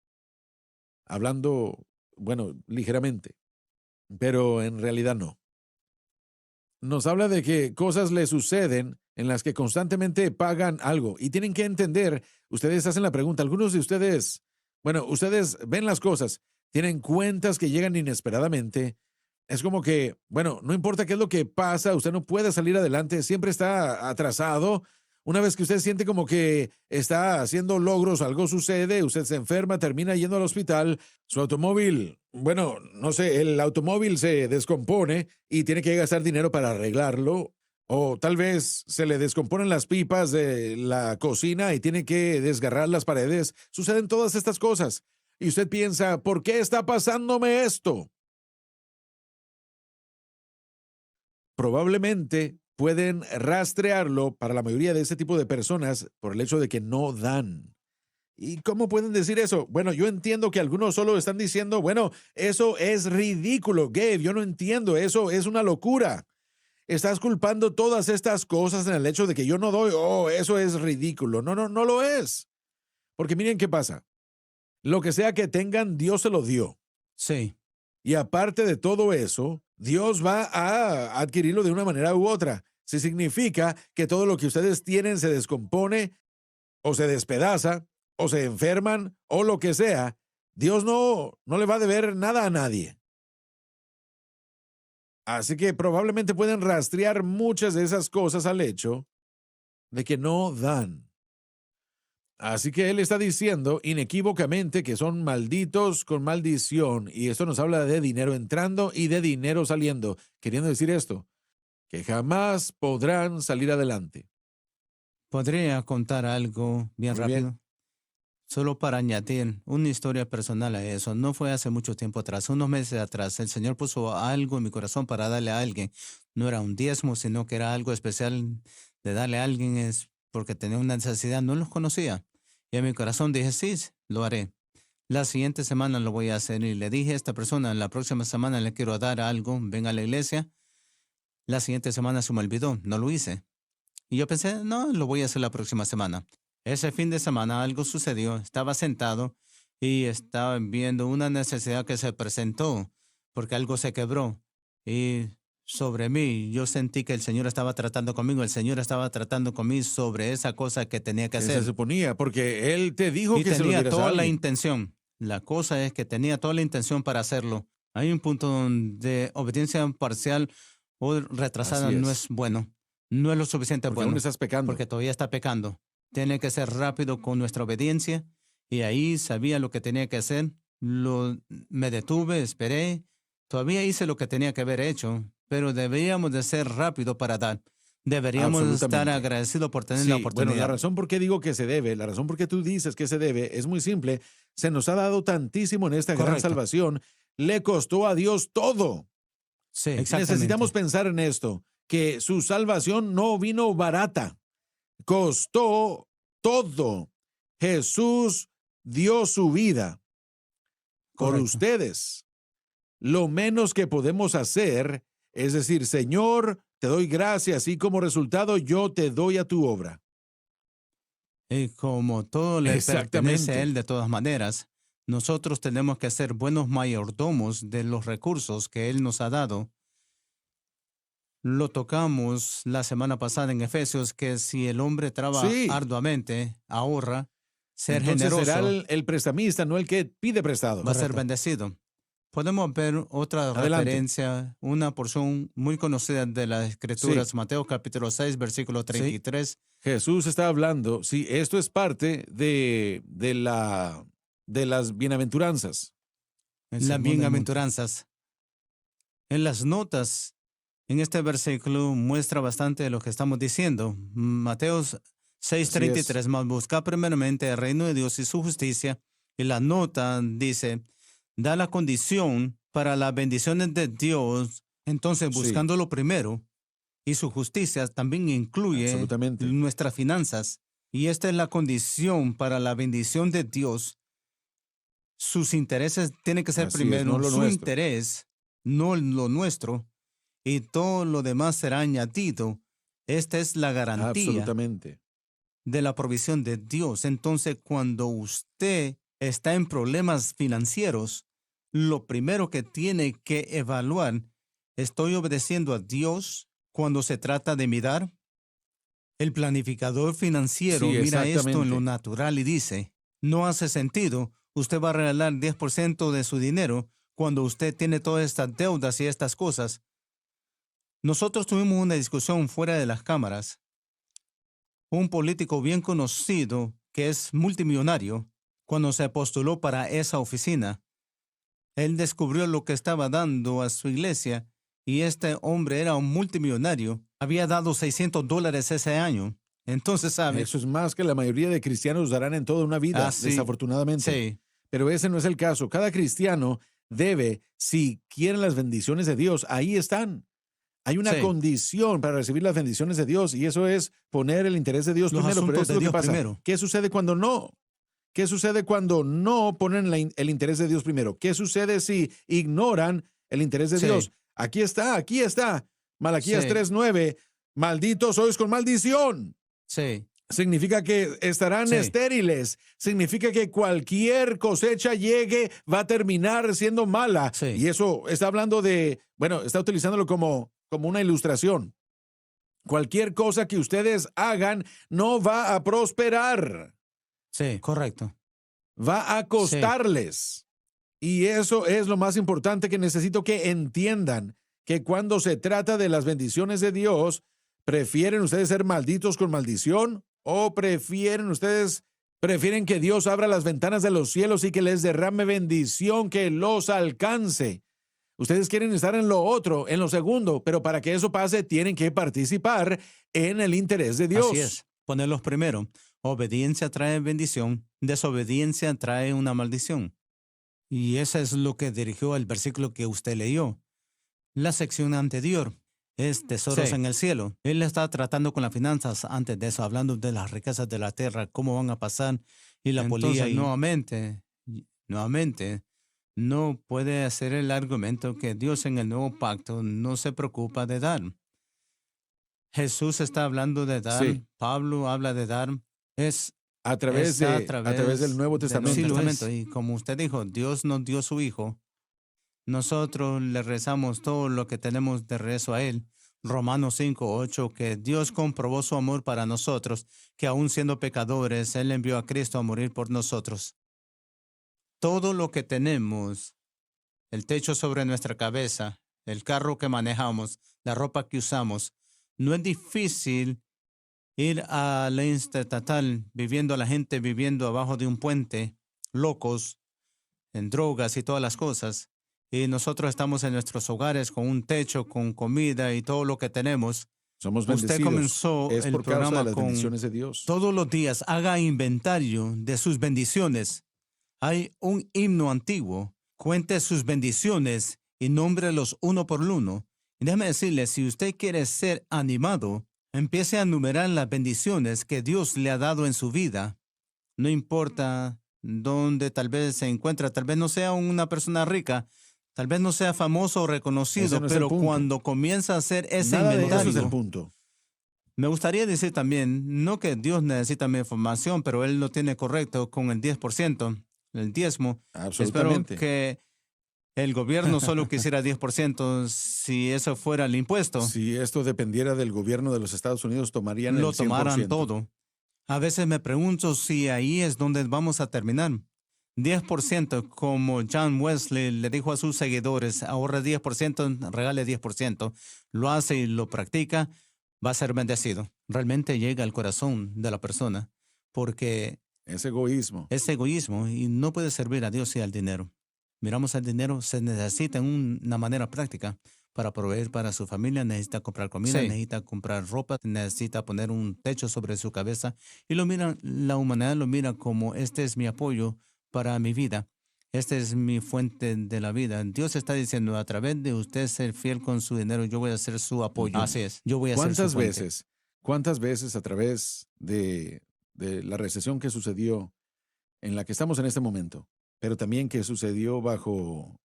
Speaker 2: hablando, ligeramente, pero en realidad no. Nos habla de que cosas le suceden en las que constantemente pagan algo y tienen que entender, ustedes hacen la pregunta, algunos de ustedes, Bueno, ustedes ven las cosas, tienen cuentas que llegan inesperadamente. Es como que, bueno, no importa qué es lo que pasa, usted no puede salir adelante, siempre está atrasado. Una vez que usted siente como que está haciendo logros, algo sucede, usted se enferma, termina yendo al hospital, su automóvil, bueno, no sé, el automóvil se descompone y tiene que gastar dinero para arreglarlo. O tal vez se le descomponen las pipas de la cocina y tiene que desgarrar las paredes. Suceden todas estas cosas. Y usted piensa, ¿por qué está pasándome esto? Probablemente pueden rastrearlo para la mayoría de ese tipo de personas por el hecho de que no dan. ¿Y cómo pueden decir eso? Bueno, yo entiendo que algunos solo están diciendo, bueno, eso es ridículo, Gabe, yo no entiendo, eso es una locura. Estás culpando todas estas cosas en el hecho de que yo no doy, oh, eso es ridículo. No, no, no lo es. Porque miren qué pasa. Lo que sea que tengan, Dios se lo dio.
Speaker 3: Sí,
Speaker 2: Y aparte de todo eso, Dios va a adquirirlo de una manera u otra. Si significa que todo lo que ustedes tienen se descompone o se despedaza o se enferman o lo que sea, Dios no le va a deber nada a nadie. Así que probablemente pueden rastrear muchas de esas cosas al hecho de que no dan. Así que él está diciendo inequívocamente que son malditos con maldición, y esto nos habla de dinero entrando y de dinero saliendo, queriendo decir esto, que jamás podrán salir adelante.
Speaker 3: podría contar algo bien
Speaker 2: Muy bien.
Speaker 3: rápido. Solo para añadir una historia personal a eso. No fue hace mucho tiempo atrás, unos meses atrás, el Señor puso algo en mi corazón para darle a alguien. No era un diezmo, sino que era algo especial de darle a alguien es porque tenía una necesidad, no los conocía. Y en mi corazón dije, sí, lo haré. La siguiente semana lo voy a hacer y le dije a esta persona, la próxima semana le quiero dar algo, ven a la iglesia. La siguiente semana se me olvidó, no lo hice. Y yo pensé, no, lo voy a hacer la próxima semana. Ese fin de semana algo sucedió, estaba sentado y estaba viendo una necesidad que se presentó porque algo se quebró. Y sobre mí, yo sentí que el Señor estaba tratando conmigo, el Señor estaba tratando conmigo sobre esa cosa que tenía que
Speaker 2: Que se
Speaker 3: hacer.
Speaker 2: suponía, porque él te dijo
Speaker 3: Y
Speaker 2: que se lo
Speaker 3: tenía
Speaker 2: dieras a
Speaker 3: toda la
Speaker 2: alguien.
Speaker 3: intención. La cosa es que tenía toda la intención para hacerlo. Hay un punto donde obediencia parcial o retrasada
Speaker 2: Así
Speaker 3: no
Speaker 2: es.
Speaker 3: es bueno. No es lo suficiente
Speaker 2: Porque aún
Speaker 3: bueno,
Speaker 2: estás pecando.
Speaker 3: porque todavía está pecando. Tiene que ser rápido con nuestra obediencia. Y ahí sabía lo que tenía que hacer. Me detuve, esperé. Todavía hice lo que tenía que haber hecho, pero deberíamos de ser rápido para dar. Deberíamos estar
Speaker 2: Absolutamente.
Speaker 3: agradecidos por tener la
Speaker 2: Sí, bueno,
Speaker 3: oportunidad.
Speaker 2: la razón por qué digo que se debe, la razón por qué tú dices que se debe es muy simple. Se nos ha dado tantísimo en esta gran
Speaker 3: Correcto.
Speaker 2: salvación. Le costó a Dios todo.
Speaker 3: Sí,
Speaker 2: Necesitamos
Speaker 3: exactamente.
Speaker 2: pensar en esto, que su salvación no vino barata. Costó todo. Jesús dio su vida por
Speaker 3: Correcto.
Speaker 2: ustedes. Lo menos que podemos hacer es decir, Señor, te doy gracias y como resultado yo te doy a tu obra.
Speaker 3: Y como todo le pertenece a
Speaker 2: Exactamente.
Speaker 3: Él de todas maneras, nosotros tenemos que ser buenos mayordomos de los recursos que Él nos ha dado. Lo tocamos la semana pasada en Efesios, que si el hombre trabaja
Speaker 2: Sí.
Speaker 3: arduamente, ahorra, ser
Speaker 2: Entonces
Speaker 3: generoso,
Speaker 2: será el prestamista, no el que pide prestado.
Speaker 3: va a ser
Speaker 2: Correcto.
Speaker 3: bendecido. Podemos ver otra
Speaker 2: Adelante.
Speaker 3: referencia, una porción muy conocida de las Escrituras,
Speaker 2: Sí.
Speaker 3: Mateo capítulo 6, versículo 33.
Speaker 2: Jesús está hablando, sí, esto es parte de las bienaventuranzas.
Speaker 3: Las bienaventuranzas. En las notas, en este versículo muestra bastante de lo que estamos diciendo. Mateo 6:33, más busca primeramente el reino de Dios y su justicia. Y la nota dice, da la condición para las bendiciones de Dios. Entonces,
Speaker 2: Sí.
Speaker 3: buscándolo primero y su justicia también incluye
Speaker 2: Absolutamente.
Speaker 3: nuestras finanzas. Y esta es la condición para la bendición de Dios. Sus intereses tienen que ser
Speaker 2: Así es,
Speaker 3: primero,
Speaker 2: no lo
Speaker 3: su
Speaker 2: nuestro.
Speaker 3: interés, no lo nuestro, y todo lo demás será añadido. Esta es la garantía
Speaker 2: Absolutamente.
Speaker 3: de la provisión de Dios. Entonces, cuando usted está en problemas financieros, lo primero que tiene que evaluar, ¿estoy obedeciendo a Dios cuando se trata de mi dar? El planificador financiero
Speaker 2: Sí,
Speaker 3: mira esto en lo
Speaker 2: exactamente.
Speaker 3: natural y dice, no hace sentido usted va a regalar 10% de su dinero cuando usted tiene todas estas deudas y estas cosas. Nosotros tuvimos una discusión fuera de las cámaras. Un político bien conocido que es multimillonario, cuando se postuló para esa oficina, él descubrió lo que estaba dando a su iglesia y este hombre era un multimillonario. Había dado $600 ese año. Entonces, ¿sabe?
Speaker 2: Eso es más que la mayoría de cristianos darán en toda una vida,
Speaker 3: Sí.
Speaker 2: desafortunadamente.
Speaker 3: Sí,
Speaker 2: Pero ese no es el caso. Cada cristiano debe, si quieren las bendiciones de Dios, ahí están. Hay una
Speaker 3: Sí.
Speaker 2: condición para recibir las bendiciones de Dios y eso es poner el interés de Dios
Speaker 3: Los
Speaker 2: primero. Pero
Speaker 3: asuntos
Speaker 2: eso
Speaker 3: de
Speaker 2: es lo que
Speaker 3: Dios
Speaker 2: pasa.
Speaker 3: primero.
Speaker 2: ¿Qué sucede cuando no? ¿Qué sucede cuando no ponen el interés de Dios primero? ¿Qué sucede si ignoran el interés de
Speaker 3: Sí.
Speaker 2: Dios? Aquí está, aquí está. Malaquías
Speaker 3: Sí.
Speaker 2: 3:9. Malditos sois con maldición.
Speaker 3: sí,
Speaker 2: Significa que estarán
Speaker 3: Sí.
Speaker 2: estériles. Significa que cualquier cosecha llegue va a terminar siendo mala.
Speaker 3: Sí.
Speaker 2: Y eso está hablando de, bueno, está utilizándolo como una ilustración. Cualquier cosa que ustedes hagan no va a prosperar.
Speaker 3: sí, correcto.
Speaker 2: Va a costarles. Y eso es lo más importante que necesito que entiendan, que cuando se trata de las bendiciones de Dios, ¿prefieren ustedes ser malditos con maldición o prefieren que Dios abra las ventanas de los cielos y que les derrame bendición que los alcance? Ustedes quieren estar en lo otro, en lo segundo, pero para que eso pase tienen que participar en el interés de Dios.
Speaker 3: Así es. Ponerlos primero. Obediencia trae bendición, desobediencia trae una maldición. Y eso es lo que dirigió el versículo que usted leyó. La sección anterior es tesoros
Speaker 2: Sí.
Speaker 3: en el cielo. Él está tratando con las finanzas antes de eso, hablando de las riquezas de la tierra, cómo van a pasar y la polilla. Y nuevamente, no puede hacer el argumento que Dios en el nuevo pacto no se preocupa de dar. Jesús está hablando de dar,
Speaker 2: Sí.
Speaker 3: Pablo habla de dar, es
Speaker 2: A través del Nuevo Testamento.
Speaker 3: Sí, lo es. Y como usted dijo, Dios nos dio su Hijo. Nosotros le rezamos todo lo que tenemos de rezo a Él. Romanos 5:8, que Dios comprobó su amor para nosotros, que aun siendo pecadores, Él envió a Cristo a morir por nosotros. Todo lo que tenemos, el techo sobre nuestra cabeza, el carro que manejamos, la ropa que usamos, no es difícil ir a la interestatal viviendo la gente viviendo abajo de un puente, locos, en drogas y todas las cosas. Y nosotros estamos en nuestros hogares con un techo, con comida y todo lo que tenemos.
Speaker 2: Somos
Speaker 3: Usted
Speaker 2: bendecidos.
Speaker 3: comenzó
Speaker 2: Es
Speaker 3: el
Speaker 2: por causa
Speaker 3: programa
Speaker 2: de las
Speaker 3: con
Speaker 2: bendiciones de Dios.
Speaker 3: todos los días haga inventario de sus bendiciones. Hay un himno antiguo. Cuente sus bendiciones y nómbrelos uno por uno. Y déjeme decirle, si usted quiere ser animado, empiece a enumerar las bendiciones que Dios le ha dado en su vida. No importa dónde tal vez se encuentra, tal vez no sea una persona rica, tal vez no sea famoso o reconocido,
Speaker 2: Ese no es el
Speaker 3: pero
Speaker 2: punto.
Speaker 3: cuando comienza a hacer ese
Speaker 2: Nada de
Speaker 3: inventario,
Speaker 2: eso es el punto.
Speaker 3: me gustaría decir también, no que Dios necesita mi información, pero Él lo tiene correcto con el 10%, el diezmo.
Speaker 2: Absolutamente.
Speaker 3: Espero que el gobierno solo quisiera 10% si eso fuera el impuesto.
Speaker 2: Si esto dependiera del gobierno de los Estados Unidos, tomarían
Speaker 3: Lo
Speaker 2: el 100%.
Speaker 3: tomaran todo. A veces me pregunto si ahí es donde vamos a terminar. 10%, como John Wesley le dijo a sus seguidores, ahorre 10%, regale 10%. Lo hace y lo practica, va a ser bendecido. Realmente llega al corazón de la persona, porque
Speaker 2: Es egoísmo.
Speaker 3: es egoísmo y no puede servir a Dios y al dinero. Miramos al dinero, se necesita en una manera práctica para proveer para su familia, necesita comprar comida,
Speaker 2: Sí.
Speaker 3: necesita comprar ropa, necesita poner un techo sobre su cabeza. Y lo mira, la humanidad lo mira como este es mi apoyo para mi vida. Esta es mi fuente de la vida. Dios está diciendo, a través de usted ser fiel con su dinero, yo voy a ser su apoyo. Así es. Yo voy a ser su fuente.
Speaker 2: ¿Cuántas veces a través de la recesión que sucedió, en la que estamos en este momento, pero también que sucedió bajo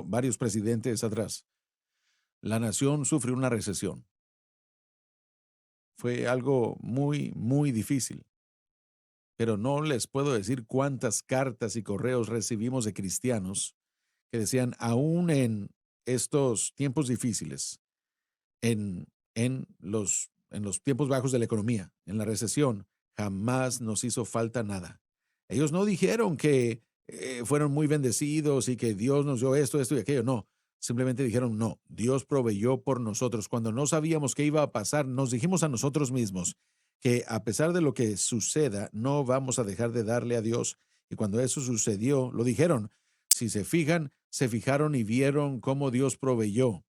Speaker 2: varios presidentes atrás, la nación sufrió una recesión? Fue algo muy, muy difícil. Pero no les puedo decir cuántas cartas y correos recibimos de cristianos que decían, aún en estos tiempos difíciles, en los tiempos bajos de la economía, en la recesión, jamás nos hizo falta nada. Ellos no dijeron que fueron muy bendecidos y que Dios nos dio esto, esto y aquello. No, simplemente dijeron, no, Dios proveyó por nosotros. Cuando no sabíamos qué iba a pasar, nos dijimos a nosotros mismos que a pesar de lo que suceda, no vamos a dejar de darle a Dios. Y cuando eso sucedió, lo dijeron. Si se fijan, se fijaron y vieron cómo Dios proveyó.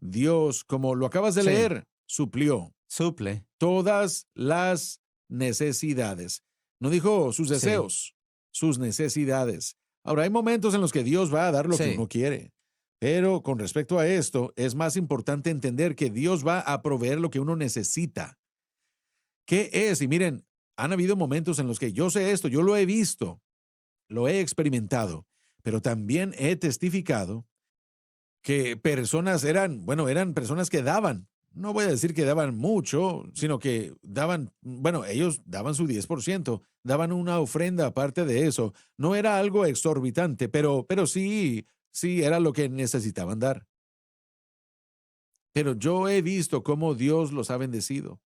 Speaker 2: Dios, como lo acabas de
Speaker 3: Sí,
Speaker 2: leer, suplió
Speaker 3: suple.
Speaker 2: todas las necesidades. No dijo sus
Speaker 3: Sí,
Speaker 2: deseos, sus necesidades. Ahora, hay momentos en los que Dios va a dar lo que
Speaker 3: sí,
Speaker 2: uno quiere, pero con respecto a esto, es más importante entender que Dios va a proveer lo que uno necesita. ¿Qué es? Y miren, han habido momentos en los que yo sé esto, yo lo he visto, lo he experimentado, pero también he testificado que personas eran personas que daban. No voy a decir que daban mucho, sino que daban, bueno, ellos daban su 10%, daban una ofrenda aparte de eso. No era algo exorbitante, pero sí, sí era lo que necesitaban dar. Pero yo he visto cómo Dios los ha bendecido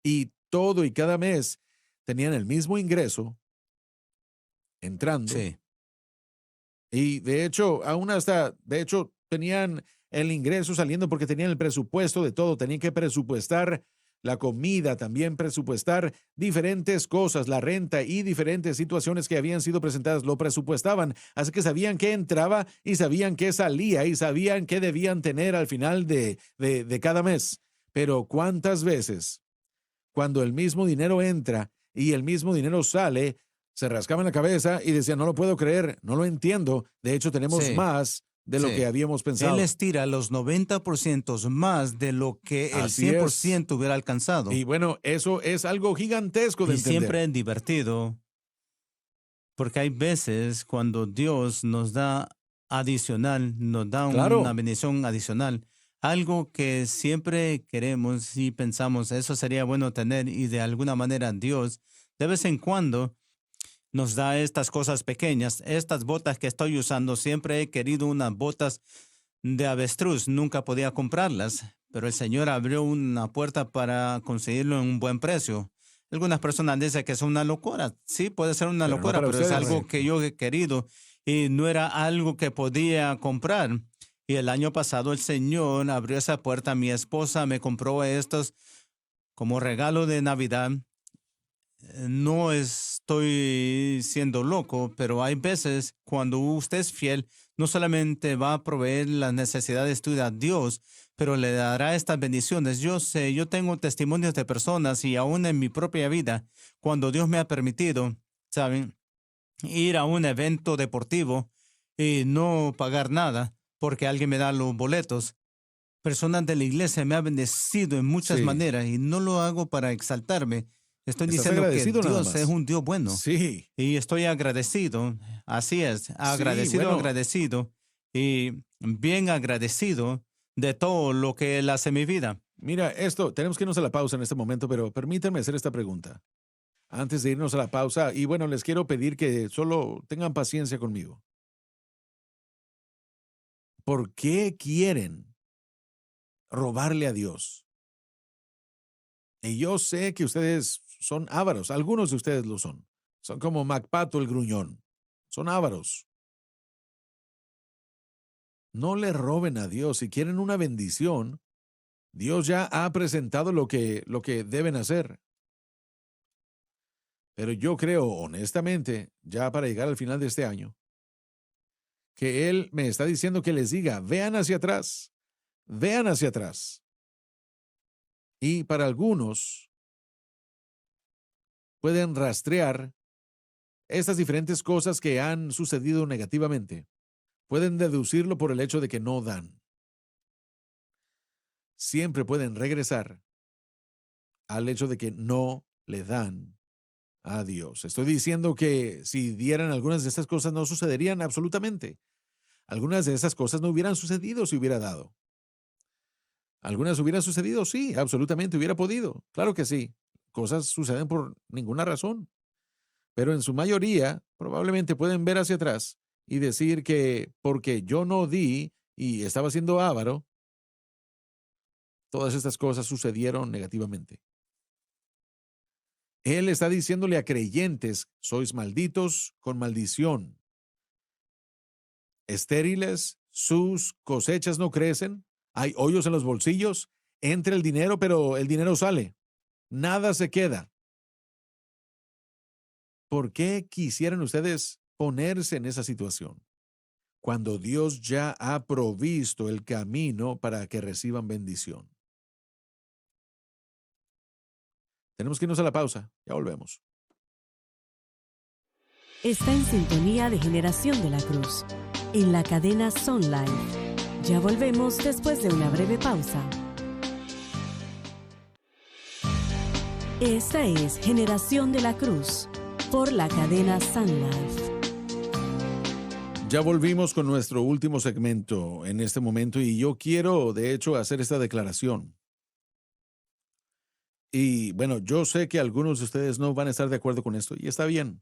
Speaker 2: y todo y cada mes tenían el mismo ingreso entrando.
Speaker 3: sí.
Speaker 2: Y de hecho, aún hasta, de hecho, tenían el ingreso saliendo porque tenían el presupuesto de todo, tenían que presupuestar la comida, también presupuestar diferentes cosas, la renta y diferentes situaciones que habían sido presentadas, lo presupuestaban, así que sabían qué entraba y sabían qué salía y sabían qué debían tener al final de cada mes. Pero ¿cuántas veces cuando el mismo dinero entra y el mismo dinero sale, se rascaban la cabeza y decían, no lo puedo creer, no lo entiendo, de hecho tenemos
Speaker 3: Sí,
Speaker 2: más de lo que
Speaker 3: sí.
Speaker 2: habíamos
Speaker 3: Él
Speaker 2: pensado?
Speaker 3: estira los 90% más de lo que el
Speaker 2: Así es.
Speaker 3: 100% hubiera alcanzado.
Speaker 2: Y bueno, eso es algo gigantesco de
Speaker 3: Y siempre
Speaker 2: entender.
Speaker 3: es divertido, porque hay veces cuando Dios nos da adicional, nos da una
Speaker 2: Claro,
Speaker 3: bendición adicional, algo que siempre queremos y pensamos, eso sería bueno tener, y de alguna manera Dios, de vez en cuando, nos da estas cosas pequeñas. Estas botas que estoy usando, siempre he querido unas botas de avestruz, nunca podía comprarlas, pero el Señor abrió una puerta para conseguirlo en un buen precio. Algunas personas dicen que es una locura. Sí, puede ser una
Speaker 2: pero no
Speaker 3: locura,
Speaker 2: para
Speaker 3: pero es
Speaker 2: ustedes.
Speaker 3: algo que yo he querido y no era algo que podía comprar. Y el año pasado el Señor abrió esa puerta. Mi esposa me compró estos como regalo de Navidad. No estoy siendo loco, pero hay veces cuando usted es fiel, no solamente va a proveer las necesidades tuyas a Dios, pero le dará estas bendiciones. Yo sé, yo tengo testimonios de personas y aún en mi propia vida, cuando Dios me ha permitido, ¿saben? Ir a un evento deportivo y no pagar nada porque alguien me da los boletos. Personas de la iglesia me han bendecido en muchas
Speaker 2: Sí,
Speaker 3: maneras y no lo hago para exaltarme. Estoy
Speaker 2: estás
Speaker 3: diciendo que
Speaker 2: agradecido nada
Speaker 3: Dios es
Speaker 2: más.
Speaker 3: un Dios bueno
Speaker 2: Sí,
Speaker 3: y estoy agradecido. Así es,
Speaker 2: sí,
Speaker 3: agradecido,
Speaker 2: bueno,
Speaker 3: agradecido y bien agradecido de todo lo que Él hace en mi vida.
Speaker 2: mira, esto, tenemos que irnos a la pausa en este momento, pero permítanme hacer esta pregunta. Antes de irnos a la pausa, y bueno, les quiero pedir que solo tengan paciencia conmigo. ¿Por qué quieren robarle a Dios? Y yo sé que ustedes son ávaros, algunos de ustedes lo son. Son como MacPato el gruñón. Son ávaros. No le roben a Dios. Si quieren una bendición, Dios ya ha presentado lo que deben hacer. Pero yo creo, honestamente, ya para llegar al final de este año, que Él me está diciendo que les diga, vean hacia atrás. Y para algunos pueden rastrear estas diferentes cosas que han sucedido negativamente. Pueden deducirlo por el hecho de que no dan. Siempre pueden regresar al hecho de que no le dan a Dios. Estoy diciendo que si dieran algunas de estas cosas no sucederían absolutamente. Algunas de esas cosas no hubieran sucedido si hubiera dado. Algunas hubieran sucedido, sí, absolutamente hubiera podido. Claro que sí. Cosas suceden por ninguna razón. Pero en su mayoría probablemente pueden ver hacia atrás y decir que porque yo no di y estaba siendo avaro, todas estas cosas sucedieron negativamente. Él está diciéndole a creyentes, sois malditos con maldición. Estériles, sus cosechas no crecen, hay hoyos en los bolsillos, entra el dinero, pero el dinero sale. Nada se queda. ¿Por qué quisieran ustedes ponerse en esa situación cuando Dios ya ha provisto el camino para que reciban bendición? Tenemos que irnos a la pausa. Ya volvemos.
Speaker 1: Está en sintonía de Generación de la Cruz, en la cadena Sun Life. Ya volvemos después de una breve pausa. Esta es Generación de la Cruz, por la cadena Sun Life.
Speaker 2: Ya volvimos con nuestro último segmento en este momento y yo quiero, de hecho, hacer esta declaración. Y bueno, yo sé que algunos de ustedes no van a estar de acuerdo con esto y está bien.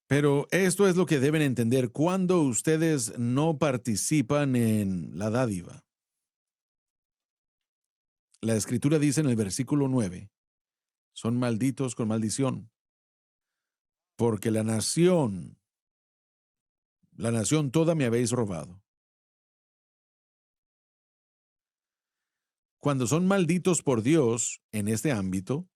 Speaker 2: Pero esto es lo que deben entender cuando ustedes no participan en la dádiva. La Escritura dice en el versículo 9, son malditos con maldición, porque la nación toda me habéis robado. Cuando son malditos por Dios en este ámbito,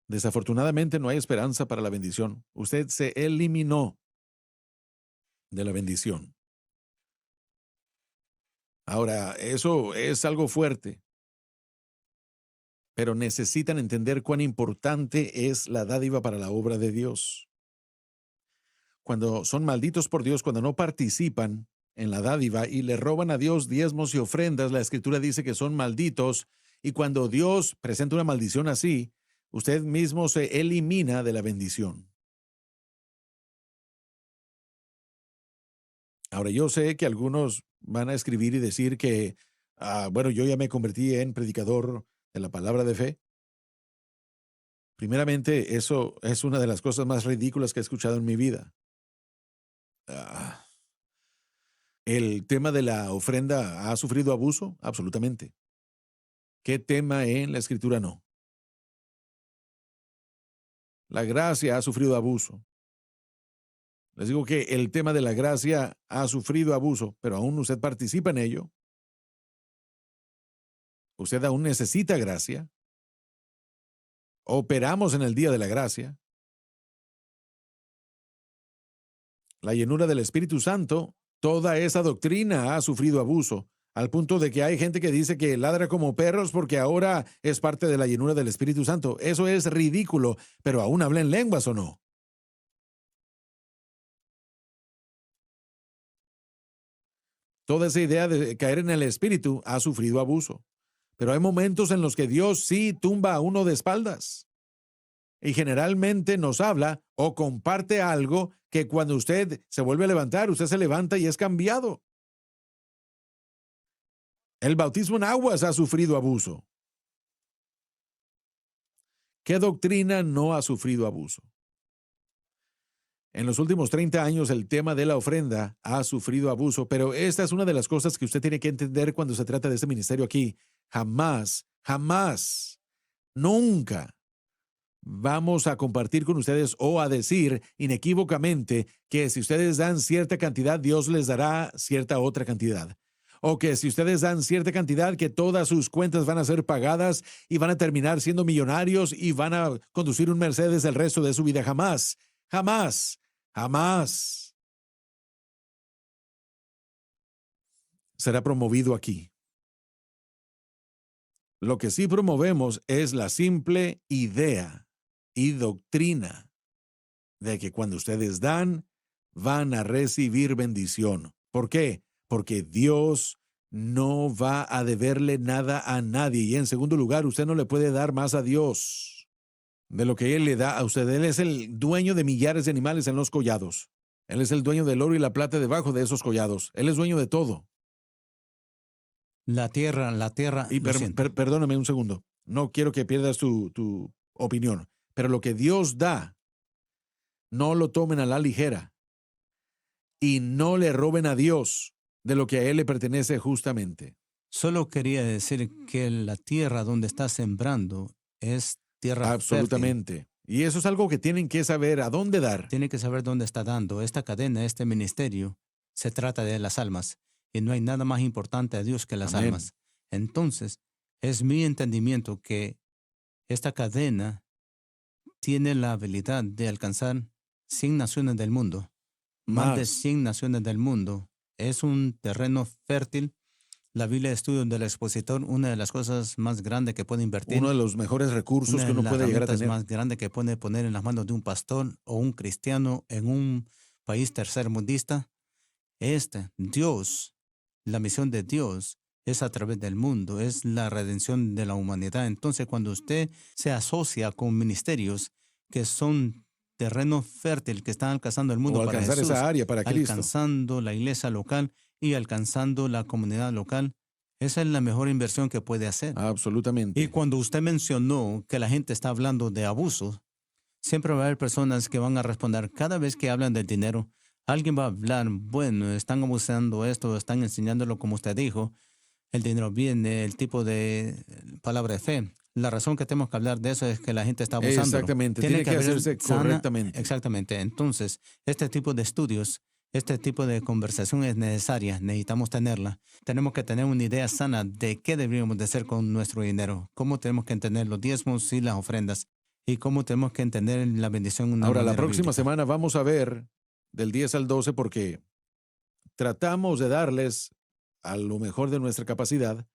Speaker 2: desafortunadamente no hay esperanza para la bendición. Usted se eliminó de la bendición. Ahora, eso es algo fuerte, pero necesitan entender cuán importante es la dádiva para la obra de Dios. Cuando son malditos por Dios, cuando no participan en la dádiva y le roban a Dios diezmos y ofrendas, la Escritura dice que son malditos, y cuando Dios presenta una maldición así, usted mismo se elimina de la bendición. Ahora, yo sé que algunos van a escribir y decir que, bueno, yo ya me convertí en predicador de la palabra de fe. Primeramente, eso es una de las cosas más ridículas que he escuchado en mi vida. ¿El tema de la ofrenda ha sufrido abuso? Absolutamente. ¿Qué tema en la Escritura no? La gracia ha sufrido abuso. Les digo que el tema de la gracia ha sufrido abuso, pero aún usted participa en ello. Usted aún necesita gracia. Operamos en el día de la gracia. La llenura del Espíritu Santo, toda esa doctrina ha sufrido abuso, al punto de que hay gente que dice que ladra como perros porque ahora es parte de la llenura del Espíritu Santo. Eso es ridículo, pero aún habla en lenguas o no. Toda esa idea de caer en el Espíritu ha sufrido abuso, pero hay momentos en los que Dios sí tumba a uno de espaldas. Y generalmente nos habla o comparte algo que cuando usted se vuelve a levantar, usted se levanta y es cambiado. El bautismo en aguas ha sufrido abuso. ¿Qué doctrina no ha sufrido abuso? En los últimos 30 años el tema de la ofrenda ha sufrido abuso, pero esta es una de las cosas que usted tiene que entender cuando se trata de este ministerio aquí. Jamás, jamás, nunca vamos a compartir con ustedes o a decir inequívocamente que si ustedes dan cierta cantidad, Dios les dará cierta otra cantidad. O que si ustedes dan cierta cantidad, que todas sus cuentas van a ser pagadas y van a terminar siendo millonarios y van a conducir un Mercedes el resto de su vida. Jamás, jamás, jamás será promovido aquí. Lo que sí promovemos es la simple idea y doctrina de que cuando ustedes dan, van a recibir bendición. ¿Por qué? Porque Dios no va a deberle nada a nadie. Y en segundo lugar, usted no le puede dar más a Dios de lo que Él le da a usted. Él es el dueño de millares de animales en los collados. Él es el dueño del oro y la plata debajo de esos collados. Él es dueño de todo.
Speaker 3: La tierra.
Speaker 2: Y perdóname un segundo. No quiero que pierdas tu opinión. Pero lo que Dios da, no lo tomen a la ligera. Y no le roben a Dios. de lo que a Él le pertenece justamente.
Speaker 3: Solo quería decir que la tierra donde está sembrando es tierra fértil.
Speaker 2: Absolutamente. Y eso es algo que tienen que saber a dónde dar.
Speaker 3: Tiene que saber dónde está dando. Esta cadena, este ministerio, se trata de las almas. Y no hay nada más importante a Dios que las
Speaker 2: Amén.
Speaker 3: almas. Entonces, es mi entendimiento que esta cadena tiene la habilidad de alcanzar 100 naciones del mundo. Más de
Speaker 2: Más.
Speaker 3: 100 naciones del mundo. Es un terreno fértil. La Biblia de Estudio del Expositor, una de las cosas más grandes que puede invertir,
Speaker 2: Uno de los mejores recursos
Speaker 3: una
Speaker 2: que
Speaker 3: de
Speaker 2: uno
Speaker 3: las
Speaker 2: puede llegar a
Speaker 3: herramientas
Speaker 2: tener.
Speaker 3: más grandes que puede poner en las manos de un pastor o un cristiano en un país tercermundista. Dios, la misión de Dios es a través del mundo, es la redención de la humanidad. Entonces, cuando usted se asocia con ministerios que son terreno fértil, que están alcanzando el mundo
Speaker 2: O
Speaker 3: para
Speaker 2: alcanzar
Speaker 3: Jesús,
Speaker 2: esa área para Cristo.
Speaker 3: alcanzando la iglesia local y alcanzando la comunidad local, esa es la mejor inversión que puede hacer.
Speaker 2: Absolutamente.
Speaker 3: Y cuando usted mencionó que la gente está hablando de abuso, siempre va a haber personas que van a responder. Cada vez que hablan del dinero, alguien va a hablar, bueno, están abusando esto, están enseñándolo como usted dijo. El dinero viene, el tipo de palabra de fe. La razón que tenemos que hablar de eso es que la gente está abusando.
Speaker 2: Exactamente. Tiene que
Speaker 3: haber
Speaker 2: hacerse correctamente.
Speaker 3: Exactamente. Entonces, este tipo de estudios, este tipo de conversación es necesaria. Necesitamos tenerla. Tenemos que tener una idea sana de qué deberíamos de hacer con nuestro dinero. Cómo tenemos que entender los diezmos y las ofrendas. Y cómo tenemos que entender la bendición de una
Speaker 2: Ahora, la
Speaker 3: manera
Speaker 2: próxima
Speaker 3: bíblica.
Speaker 2: semana vamos a ver del 10 al 12 porque tratamos de darles a lo mejor de nuestra capacidad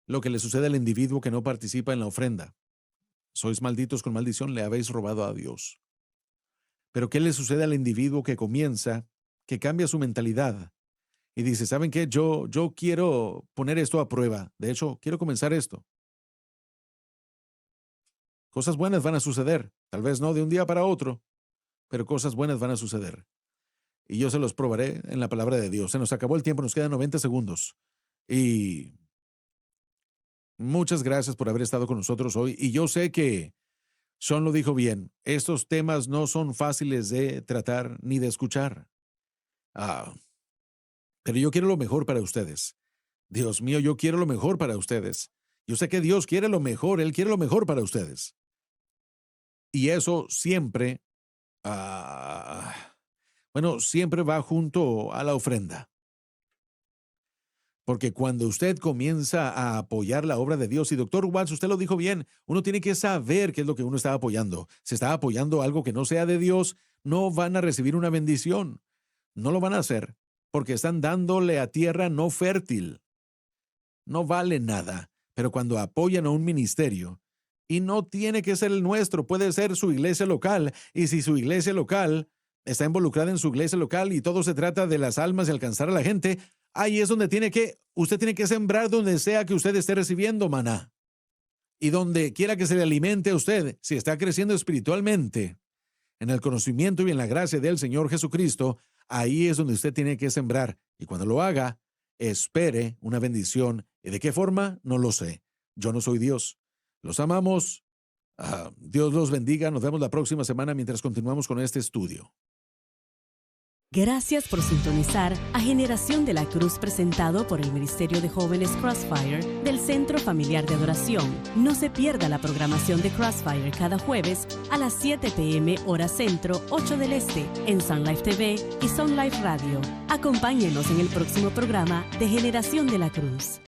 Speaker 2: lo que le sucede al individuo que no participa en la ofrenda. Sois malditos con maldición, le habéis robado a Dios. Pero ¿qué le sucede al individuo que comienza, que cambia su mentalidad y dice, ¿saben qué? Yo quiero poner esto a prueba. De hecho, quiero comenzar esto. Cosas buenas van a suceder. Tal vez no de un día para otro, pero cosas buenas van a suceder. Y yo se los probaré en la palabra de Dios. Se nos acabó el tiempo, nos quedan 90 segundos. Y muchas gracias por haber estado con nosotros hoy. Y yo sé que Sean lo dijo bien. Estos temas no son fáciles de tratar ni de escuchar. Pero yo quiero lo mejor para ustedes. Dios mío, yo quiero lo mejor para ustedes. Yo sé que Dios quiere lo mejor. Él quiere lo mejor para ustedes. Y eso siempre, siempre va junto a la ofrenda. Porque cuando usted comienza a apoyar la obra de Dios, y Dr. Watts, usted lo dijo bien, uno tiene que saber qué es lo que uno está apoyando. Si está apoyando algo que no sea de Dios, no van a recibir una bendición. No lo van a hacer porque están dándole a tierra no fértil. No vale nada. Pero cuando apoyan a un ministerio, y no tiene que ser el nuestro, puede ser su iglesia local, y si su iglesia local está involucrada en su iglesia local y todo se trata de las almas y alcanzar a la gente, ahí es donde usted tiene que sembrar donde sea que usted esté recibiendo maná. Y donde quiera que se le alimente a usted, si está creciendo espiritualmente, en el conocimiento y en la gracia del Señor Jesucristo, ahí es donde usted tiene que sembrar. Y cuando lo haga, espere una bendición. ¿Y de qué forma? No lo sé. Yo no soy Dios. Los amamos. Dios los bendiga. Nos vemos la próxima semana mientras continuamos con este estudio.
Speaker 1: Gracias por sintonizar a Generación de la Cruz, presentado por el Ministerio de Jóvenes Crossfire del Centro Familiar de Adoración. No se pierda la programación de Crossfire cada jueves a las 7 p.m. hora centro, 8 del este, en Sun Life TV y Sun Life Radio. Acompáñenos en el próximo programa de Generación de la Cruz.